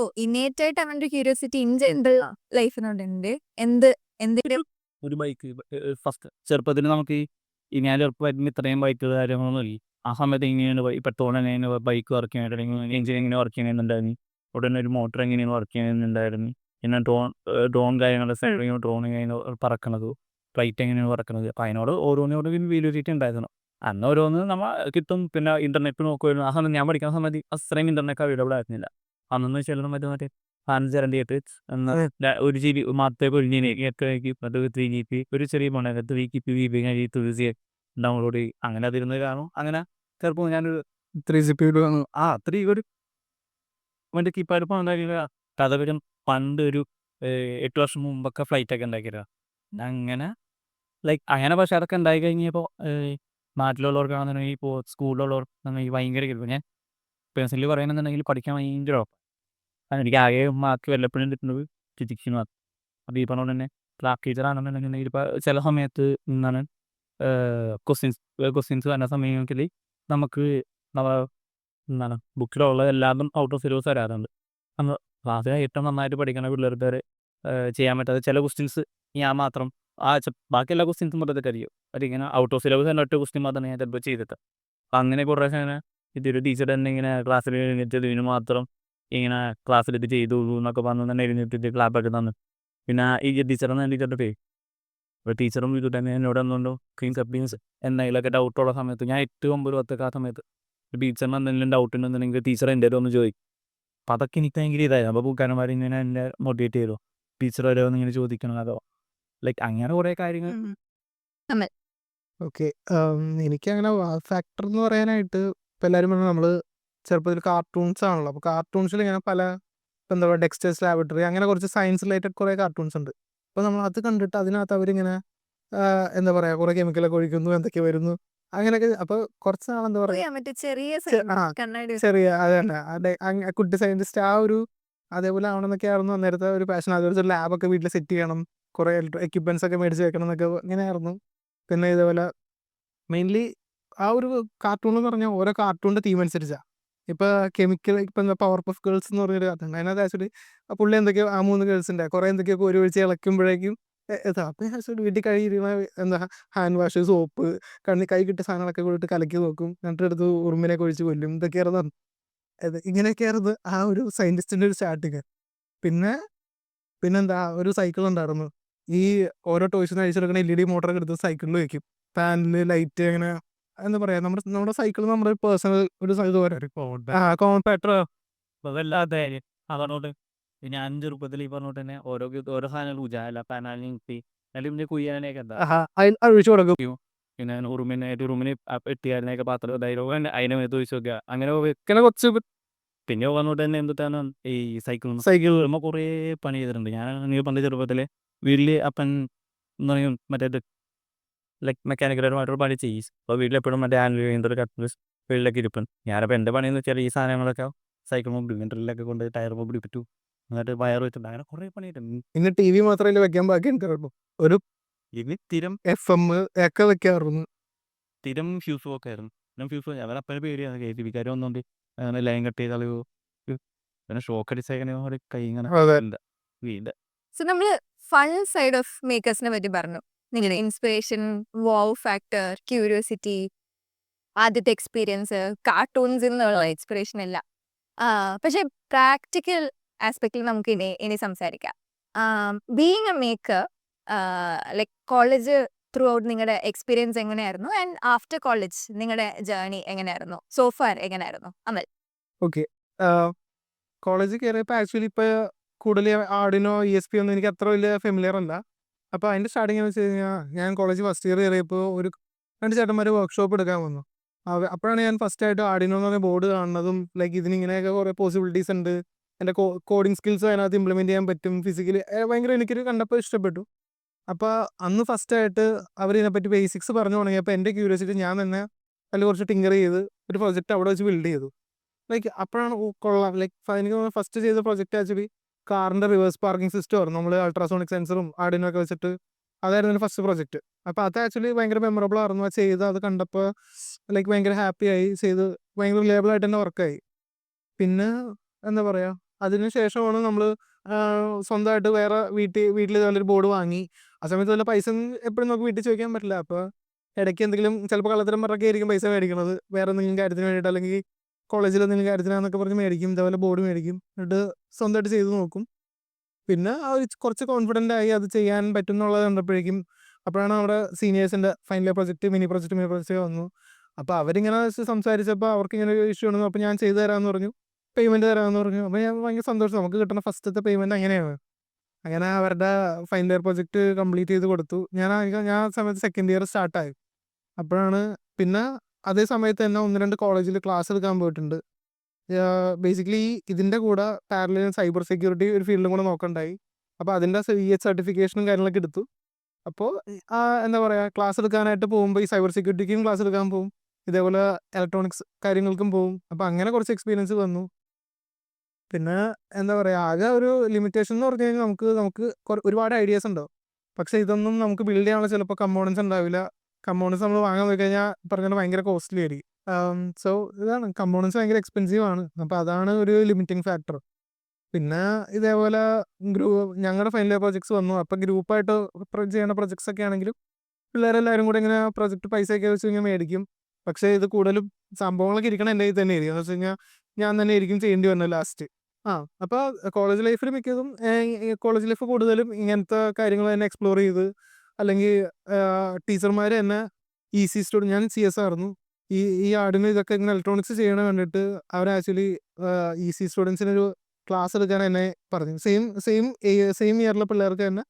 ഓ ഇന്നേറ്റ് ആയിട്ട് അങ്ങനെ ഒരു ക്യൂരിയോസിറ്റി ഇൻ ജനറൽ ലൈഫിനോടുണ്ട്. എന്തെങ്കിലും ഒരു ബൈക്ക് ഫസ്റ്റ് ചെറുപ്പത്തിൽ നമുക്ക് ഈ ഞാൻ ചെറുപ്പമായിട്ട് ഇത്രയും ബൈക്ക് കാര്യങ്ങളൊന്നും ഇല്ല. ആ സമയത്ത് ഇങ്ങനെയാണ് പെട്രോൾ എങ്ങനെയാണ് ബൈക്ക് വർക്ക് ചെയ്യുന്നത്, അല്ലെങ്കിൽ എഞ്ചിൻ എങ്ങനെ വർക്ക് ചെയ്യുന്നുണ്ടായിരുന്നു, ഉടനെ ഒരു മോട്ടർ എങ്ങനെയാണ് വർക്ക് ചെയ്യുന്നുണ്ടായിരുന്നു, പിന്നെ ഡ്രോൺ കാര്യങ്ങളുടെ സൈഡിൽ ഡ്രോൺ എങ്ങനെ പറക്കണത്, ഫ്ലൈറ്റ് എങ്ങനെയാണ് പറക്കണത്. അപ്പം അതിനോട് ഓരോന്നോട് വീഡിയോസിറ്റി ഉണ്ടായിരുന്നു. അന്ന് ഓരോന്ന് നമ്മൾ കിട്ടും. പിന്നെ ഇന്റർനെറ്റ് നോക്കുമായിരുന്നു. ആ സമയത്ത് ഞാൻ പഠിക്കുന്ന സമയത്ത് അത്രയും ഇന്റർനെറ്റ് അവൈലബിൾ ആയിരുന്നില്ല. അന്നെന്ന് വെച്ചാൽ മറ്റേ 578 എന്ന ഒരു GB മാത്രമേ ഒരു GB 3GB ഒരു ചെറിയ ഫോണായിരുന്നു. 3GB കഴിഞ്ഞ് ഡൗൺലോഡ് ചെയ്യും. അങ്ങനെ അതിരുന്ന് കാണും. അങ്ങനെ ചിലപ്പോൾ ഞാനൊരു 3GP ആ 3 ഒരു മറ്റേ കീപ്പാഡ് ഫോൺ ഉണ്ടാക്കിയ കഥ വരും. പണ്ട് ഒരു 8 വർഷം മുമ്പൊക്കെ ഫ്ലൈറ്റൊക്കെ ഉണ്ടാക്കിയതാ. അങ്ങനെ ലൈക്ക് അങ്ങനെ പക്ഷെ അതൊക്കെ ഉണ്ടായി കഴിഞ്ഞപ്പോൾ നാട്ടിലുള്ളവർക്കാണെന്നുണ്ടെങ്കിൽ ഇപ്പോൾ സ്കൂളിലുള്ളവർക്കാണെങ്കിൽ ഭയങ്കര കിട്ടും. ഞാൻ പേഴ്സണലി പറയുകയാണെന്നുണ്ടെങ്കിൽ പഠിക്കാൻ ഭയങ്കര കാരണം എനിക്ക് ആകെ മാർക്ക് വല്ലപ്പോഴും കിട്ടുന്നത് ഫിസിക്സിന് മാത്രം. അപ്പോൾ ഈ പറഞ്ഞ പോലെ തന്നെ ക്ലാസ് ടീച്ചറാണെന്നുണ്ടെങ്കിൽ ഇപ്പോൾ ചില സമയത്ത് എന്താണ് ക്വസ്റ്റ്യൻസ് വരുന്ന സമയത്തിൽ നമുക്ക് എന്താണ് ബുക്കിലുള്ള എല്ലാതും ഔട്ട് ഓഫ് സിലബസ് വരാറുണ്ട്. നമ്മൾ ക്ലാസ്സിൽ ഏറ്റവും നന്നായിട്ട് പഠിക്കുന്ന പിള്ളേർക്ക് വരെ ചെയ്യാൻ പറ്റാതെ ചില ക്വസ്റ്റ്യൻസ് ഞാൻ മാത്രം ബാക്കി എല്ലാ ക്വസ്റ്റ്യൻസും മൊത്തത്തിൽ അറിയും. അതിങ്ങനെ ഔട്ട് ഓഫ് സിലബസ് തന്നെ ഒറ്റ ക്വസ്റ്റ്യൻ മാത്രമേ ഞാൻ ചിലപ്പോൾ ചെയ്തിട്ട്. അപ്പം അങ്ങനെ കുറേ അങ്ങനെ ഇതൊരു ടീച്ചർ തന്നെ ഇങ്ങനെ ക്ലാസ്സിൽ എഴുന്നേറ്റ് ഇതിന് മാത്രം ഇങ്ങനെ ക്ലാസ്സിലിട്ട് ചെയ്തു എന്നൊക്കെ പറഞ്ഞ് തന്നെ എഴുന്നേറ്റിട്ട് ക്ലാപ്പൊക്കെ തന്നു. പിന്നെ ഈ ടീച്ചറെന്ന് ടീച്ചറിൻ്റെ പേര് അപ്പോൾ ടീച്ചറും ഇത് തന്നെ എന്നോട് എന്തുകൊണ്ടോ സബ്ജക്ട്സ് എന്തെങ്കിലുമൊക്കെ ഡൗട്ടുള്ള സമയത്ത് ഞാൻ 8, 9, 10 ആ സമയത്ത് ടീച്ചറിന് എന്തെങ്കിലും ഡൗട്ട് ഉണ്ടെന്നുണ്ടെങ്കിൽ ടീച്ചർ എൻ്റെ ഒന്ന് ചോദിക്കും. അപ്പം അതൊക്കെ എനിക്ക് ഭയങ്കര ഇതായിരുന്നു. അപ്പോൾ പൂക്കാരന്മാർ ഇങ്ങനെ എന്നെ മോട്ടിവേറ്റ് ചെയ്തു. ടീച്ചർ വരെ ഒന്ന് ഇങ്ങനെ ചോദിക്കണം അതോ ലൈക്ക് അങ്ങനെ കുറേ കാര്യങ്ങൾ. ഓക്കെ. എനിക്കങ്ങനെ ഫാക്ടർ എന്ന് പറയാനായിട്ട് ഇപ്പം എല്ലാവരും പറഞ്ഞു നമ്മൾ ചെറുപ്പത്തിൽ കാർട്ടൂൺസ് ആണല്ലോ. അപ്പോൾ കാർട്ടൂൺസിൽ ഇങ്ങനെ പല എന്താ പറയുക ഡെക്സ്റ്റേഴ്സ് ലാബറട്ടറി അങ്ങനെ കുറച്ച് സയൻസ് റിലേറ്റഡ് കുറേ കാർട്ടൂൺസ് ഉണ്ട്. അപ്പോൾ നമ്മൾ അത് കണ്ടിട്ട് അതിനകത്ത് അവരിങ്ങനെ എന്താ പറയുക കുറേ കെമിക്കലൊക്കെ ഒഴിക്കുന്നു, എന്തൊക്കെ വരുന്നു അങ്ങനെയൊക്കെ. അപ്പോൾ കുറച്ച് നാളെന്താ പറയുക മറ്റേ ചെറിയ കണ്ണാടി ചെറിയ അത് തന്നെ കുട്ടി സയൻറ്റിസ്റ്റ് ആ ഒരു അതേപോലെ ആവണമെന്നൊക്കെ ആയിരുന്നു അന്നേരത്തെ ഒരു പാഷൻ. അതുപോലെ ഒരു ലാബൊക്കെ വീട്ടിൽ സെറ്റ് ചെയ്യണം, കുറേ എക്യുപ്മെൻറ്റ്സ് ഒക്കെ മേടിച്ച് വെക്കണം എന്നൊക്കെ ഇങ്ങനെയായിരുന്നു. പിന്നെ ഇതേപോലെ മെയിൻലി ആ ഒരു കാർട്ടൂൺ എന്ന് പറഞ്ഞാൽ ഓരോ കാർട്ടൂണിൻ്റെ തീം അനുസരിച്ചാണ്. ഇപ്പോൾ കെമിക്കൽ ഇപ്പം എന്താ പവർ പഫ് ഗേൾസ് എന്ന് പറഞ്ഞൊരു കഥയുണ്ട്. അതിനകത്ത് ആക്ച്വലി പുള്ളി എന്തൊക്കെയോ ആ 3 ഗേൾസിൻ്റെ കുറേ എന്തൊക്കെയോ ഒരു ഒഴിച്ച് ഇളക്കുമ്പോഴേക്കും അപ്പോൾ ആക്ച്വലി വീട്ടിൽ കഴിയുന്ന എന്താ ഹാൻഡ് വാഷ്, സോപ്പ്, കൈ കിട്ടിയ സാധനങ്ങളൊക്കെ കൂടിയിട്ട് കലക്കി നോക്കും, എന്നിട്ട് എടുത്ത് ഉറുമ്പിനെ ഒഴിച്ച് കൊല്ലും. ഇതൊക്കെയായിരുന്നു ഇങ്ങനെയൊക്കെയായിരുന്നു ആ ഒരു സയൻറ്റിസ്റ്റിൻ്റെ ഒരു സ്റ്റാർട്ടിങ്. പിന്നെന്താ ഒരു സൈക്കിൾ ഉണ്ടായിരുന്നു. ഈ ഓരോ ടോയ്സിന് അഴിച്ചെടുക്കുന്ന LED മോട്ടറൊക്കെ എടുത്ത് സൈക്കിളിൽ വെക്കും. പാനല് ലൈറ്റ് അങ്ങനെ എന്താ പറയുക നമ്മുടെ സൈക്കിൾ നമ്മുടെ പേഴ്സണൽ ഒരു ഇത് പോലെ കോമൺ പെട്രോ അതല്ലാതെ പറഞ്ഞോട്ട് ഞാൻ ചെറുപ്പത്തിൽ ഈ പറഞ്ഞോട്ട് തന്നെ ഓരോ സാധനങ്ങൾ ഉജാല പാനാലിന് കിട്ടി അല്ലെങ്കിൽ പിന്നെ കുയ്യാനൊക്കെ എന്താ അഴിച്ചു കൊടുക്കും. പിന്നെ റൂമിന് എട്ടിയാലിനെയൊക്കെ പാത്രം അതിനെ മേത്ത് ഒഴിച്ച് വെക്കുക അങ്ങനെ വെക്കണ കുറച്ച് പിന്നെ വന്നിട്ട് തന്നെ എന്തിട്ടാണ് ഈ സൈക്കിൾ സൈക്കിൾ നമ്മൾ കുറേ പണി ചെയ്തിട്ടുണ്ട്. ഞാൻ പണ്ട് ചെറുപ്പത്തിൽ വീട്ടിൽ അപ്പൻ എന്ന് പറയും മറ്റേ ലൈക്ക് മെക്കാനിക്കലായിട്ടുള്ള പണി ചെയ്യും. അപ്പോൾ വീട്ടിലെപ്പോഴും മറ്റേ ആൻഡ് കട്ട്ലസ് വീട്ടിലൊക്കെ ഇരിപ്പുണ്ട്. ഞാനപ്പോൾ എൻ്റെ പണിയെന്ന് വെച്ചാൽ ഈ സാധനങ്ങളൊക്കെ സൈക്കിൾ പിടിക്കും, ഡ്രില്ലൊക്കെ കൊണ്ട് ടയർ പിടിപ്പിച്ചു, എന്നിട്ട് വയർ വെച്ചിട്ടുണ്ട്. അങ്ങനെ കുറേ പണിയിട്ടുണ്ട്. പിന്നെ ടി വി മാത്രമല്ല വെക്കാൻ ബാക്കി എനിക്കറിയുള്ളൂ. ഒരു ഇനി സ്ഥിരം FM ഒക്കെ വെക്കാറുണ്ട്. സ്ഥിരം ഫ്യൂസ് ഒക്കെ ആയിരുന്നു. സ്ഥിരം ഫ്യൂസ് അവരപ്പനെ പേടിയാണ് KTVക്കാർ വന്നുകൊണ്ട് അങ്ങനെ ലൈൻ കട്ട് ചെയ്ത് കളയോ. പിന്നെ ഷോക്ക് അടിച്ചേക്കണ ഒരു കൈ ഇങ്ങനെ അതെ. വീണ്ട. സോ നമ്മൾ ഫൺ സൈഡ് ഓഫ് മേക്കേഴ്സിനെ പറ്റി പറഞ്ഞു. നിങ്ങളുടെ ഇൻസ്പിറേഷൻ, വോവ് ഫാക്ടർ, ക്യൂരിയോസിറ്റി, ആദ്യത്തെ എക്സ്പീരിയൻസ്, കാർട്ടൂൺസിൽ നിന്നുള്ള ഇൻസ്പിറേഷൻ എല്ലാം. പക്ഷെ പ്രാക്ടിക്കൽ ആസ്പെക്റ്റിൽ നമുക്ക് ഇനി സംസാരിക്കാം. Being A maker, like college through out നിങ്ങളുടെ എക്സ്പീരിയൻസ് എങ്ങനെയായിരുന്നു? ആൻഡ് ആഫ്റ്റർ കോളേജ് നിങ്ങളുടെ ജേർണി എങ്ങനെയായിരുന്നു? സോഫാർ എങ്ങനെയായിരുന്നു? അമൽ. ഓക്കെ, കോളേജിൽ കയറിയപ്പോൾ ആക്ച്വലി ഇപ്പോൾ കൂടുതൽ ആർഡിനോ ESP ഒന്നും എനിക്ക് അത്ര വലിയ ഫെമിലിയർ അല്ല. അപ്പോൾ അതിൻ്റെ സ്റ്റാർട്ടിങ് എന്ന് വെച്ച് കഴിഞ്ഞാൽ ഞാൻ കോളേജ് ഫസ്റ്റ് ഇയർ കയറിയപ്പോൾ ഒരു 2 ചേട്ടന്മാർ വർക്ക്ഷോപ്പ് എടുക്കാൻ വന്നു. അപ്പോഴാണ് ഞാൻ ഫസ്റ്റായിട്ട് ആർഡിനോ എന്ന് പറഞ്ഞ ബോർഡ് കാണുന്നതും ലൈക്ക് ഇതിനിങ്ങനെയൊക്കെ കുറേ പോസിബിലിറ്റീസ് ഉണ്ട്, എൻ്റെ കോഡിങ് സ്കിൽസ് അതിനകത്ത് ഇംപ്ലിമെൻറ്റ് ചെയ്യാൻ പറ്റും, ഫിസിക്കലി ഭയങ്കര എനിക്കൊരു കണ്ടപ്പോൾ ഇഷ്ടപ്പെട്ടു. അപ്പോൾ അന്ന് ഫസ്റ്റായിട്ട് അവർ ഇതിനെപ്പറ്റി ബേസിക്സ് പറഞ്ഞു തുടങ്ങിയപ്പോൾ എൻ്റെ ക്യൂരിയോസിറ്റി ഞാൻ തന്നെ അതിൽ കുറച്ച് ടിങ്കർ ചെയ്ത് ഒരു പ്രൊജക്റ്റ് അവിടെ വെച്ച് ബിൽഡ് ചെയ്തു. ലൈക്ക് അപ്പോഴാണ് കൊള്ളാം. ലൈക്ക് എനിക്ക് ഫസ്റ്റ് ചെയ്ത പ്രൊജക്റ്റ് ആക്ച്വലി കാറിൻ്റെ റിവേഴ്സ് പാർക്കിംഗ് സിസ്റ്റം ആയിരുന്നു. നമ്മൾ അൾട്രാസോണിക് സെൻസറും ആർഡിനൊക്കെ വെച്ചിട്ട് അതായിരുന്നു എൻ്റെ ഫസ്റ്റ് പ്രൊജക്റ്റ്. അപ്പോൾ അത് ആക്ച്വലി ഭയങ്കര മെമ്മറബിൾ ആയിരുന്നു. അത് ചെയ്ത് അത് കണ്ടപ്പോൾ ലൈക്ക് ഭയങ്കര ഹാപ്പി ആയി, ചെയ്ത് ഭയങ്കര റിലയബിൾ ആയിട്ട് തന്നെ വർക്കായി. പിന്നെ എന്താ പറയുക, അതിന് ശേഷമാണ് നമ്മൾ സ്വന്തമായിട്ട് വേറെ വീട്ടിൽ ഇതുപോലൊരു ബോർഡ് വാങ്ങി. ആ സമയത്ത് വല്ല പൈസ എപ്പോഴും നമുക്ക് വീട്ടിൽ ചോദിക്കാൻ പറ്റില്ല. അപ്പോൾ ഇടയ്ക്ക് എന്തെങ്കിലും ചിലപ്പോൾ കള്ളത്തരം പറഞ്ഞൊക്കെ ആയിരിക്കും പൈസ മേടിക്കുന്നത്, വേറെ എന്തെങ്കിലും കാര്യത്തിന് വേണ്ടിയിട്ട്, അല്ലെങ്കിൽ കോളേജിൽ എന്തെങ്കിലും കാര്യത്തിനാന്നൊക്കെ പറഞ്ഞ് മേടിക്കും, ഇതേപോലെ ബോർഡ് മേടിക്കും, എന്നിട്ട് സ്വന്തമായിട്ട് ചെയ്ത് നോക്കും. പിന്നെ കുറച്ച് കോൺഫിഡൻ്റ് ആയി അത് ചെയ്യാൻ പറ്റും എന്നുള്ളത് കണ്ടപ്പോഴേക്കും അപ്പോഴാണ് നമ്മുടെ സീനിയേഴ്സിൻ്റെ ഫൈനൽ പ്രൊജക്റ്റ് മിനി പ്രൊജക്റ്റ് വന്നു. അപ്പോൾ അവരിങ്ങനെ സംസാരിച്ചപ്പോൾ അവർക്ക് ഇങ്ങനെ ഒരു ഇഷ്യൂ ഉണ്ടെന്ന്, അപ്പോൾ ഞാൻ ചെയ്തു തരാമെന്ന് പറഞ്ഞു, പേയ്മെൻറ്റ് തരാമെന്ന് പറഞ്ഞു. അപ്പോൾ ഞാൻ ഭയങ്കര സന്തോഷം, നമുക്ക് കിട്ടുന്ന ഫസ്റ്റത്തെ പേയ്മെൻറ്റ് അങ്ങനെയാണ്. അങ്ങനെ അവരുടെ ഫൈനൽ ഇയർ പ്രൊജക്റ്റ് കംപ്ലീറ്റ് ചെയ്ത് കൊടുത്തു. ഞാൻ ആ സമയത്ത് സെക്കൻഡ് ഇയർ സ്റ്റാർട്ടായി. അപ്പോഴാണ് പിന്നെ അതേ സമയത്ത് തന്നെ 1-2 കോളേജിൽ ക്ലാസ് എടുക്കാൻ പോയിട്ടുണ്ട്. ബേസിക്കലി ഇതിൻ്റെ കൂടെ പാരലൽ സൈബർ സെക്യൂരിറ്റി ഒരു ഫീൽഡും കൂടെ നോക്കണ്ടായി. അപ്പോൾ അതിൻ്റെ സർട്ടിഫിക്കേഷനും കാര്യങ്ങളൊക്കെ എടുത്തു. അപ്പോൾ എന്താ പറയുക, ക്ലാസ് എടുക്കാനായിട്ട് പോകുമ്പോൾ ഈ സൈബർ സെക്യൂരിറ്റിക്കും ക്ലാസ് എടുക്കാൻ പോകും, ഇതേപോലെ ഇലക്ട്രോണിക്സ് കാര്യങ്ങൾക്കും പോകും. അപ്പോൾ അങ്ങനെ കുറച്ച് എക്സ്പീരിയൻസ് വന്നു. പിന്നെ എന്താ പറയുക, ആകെ ഒരു ലിമിറ്റേഷൻ എന്ന് പറഞ്ഞു കഴിഞ്ഞാൽ നമുക്ക് ഒരുപാട് ഐഡിയാസ് ഉണ്ടാവും, പക്ഷേ ഇതൊന്നും നമുക്ക് ബിൽഡ് ചെയ്യാനുള്ള ചിലപ്പോൾ കമ്പോണൻസ് ഉണ്ടാവില്ല. കമ്പോണൻസ് നമ്മൾ വാങ്ങാൻ പോയി കഴിഞ്ഞാൽ പറഞ്ഞാൽ ഭയങ്കര കോസ്റ്റ്ലി ആയിരിക്കും. സോ ഇതാണ്, കമ്പോണൻസ് ഭയങ്കര എക്സ്പെൻസീവ് ആണ്. അപ്പോൾ അതാണ് ഒരു ലിമിറ്റിംഗ് ഫാക്ടർ. പിന്നെ ഇതേപോലെ ഞങ്ങളുടെ ഫൈനൽ ഇയർ പ്രോജക്ട്സ് വന്നു. അപ്പോൾ ഗ്രൂപ്പായിട്ട് ചെയ്യുന്ന പ്രൊജക്ട്സ് ഒക്കെ ആണെങ്കിലും പിള്ളേരെല്ലാവരും കൂടെ ഇങ്ങനെ പ്രൊജക്റ്റ് പൈസയൊക്കെ വെച്ച് ഇങ്ങനെ മേടിക്കും. പക്ഷേ ഇത് കൂടുതലും സംഭവങ്ങളൊക്കെ ഇരിക്കണം എൻ്റെ കയ്യിൽ തന്നെ ആയിരിക്കും. എന്ന് വെച്ച് കഴിഞ്ഞാൽ ഞാൻ തന്നെ ആയിരിക്കും ചെയ്യേണ്ടി വന്നത് ലാസ്റ്റ്. അപ്പോൾ കോളേജ് ലൈഫിൽ മിക്കതും കോളേജ് ലൈഫ് കൂടുതലും ഇങ്ങനത്തെ കാര്യങ്ങൾ തന്നെ എക്സ്പ്ലോർ ചെയ്ത്, അല്ലെങ്കിൽ ടീച്ചർമാർ തന്നെ ഈസി സ്റ്റുഡൻറ്റ്, ഞാൻ CS ആയിരുന്നു, ഈ ആർഡിനോ ഇതൊക്കെ ഇങ്ങനെ ഇലക്ട്രോണിക്സ് ചെയ്യണ കണ്ടിട്ട് അവർ ആക്ച്വലി ഈസി സ്റ്റുഡൻസിനൊരു ക്ലാസ് എടുക്കാൻ എന്നെ പറഞ്ഞു. സെയിം ഇയറിലെ പിള്ളേർക്ക് തന്നെ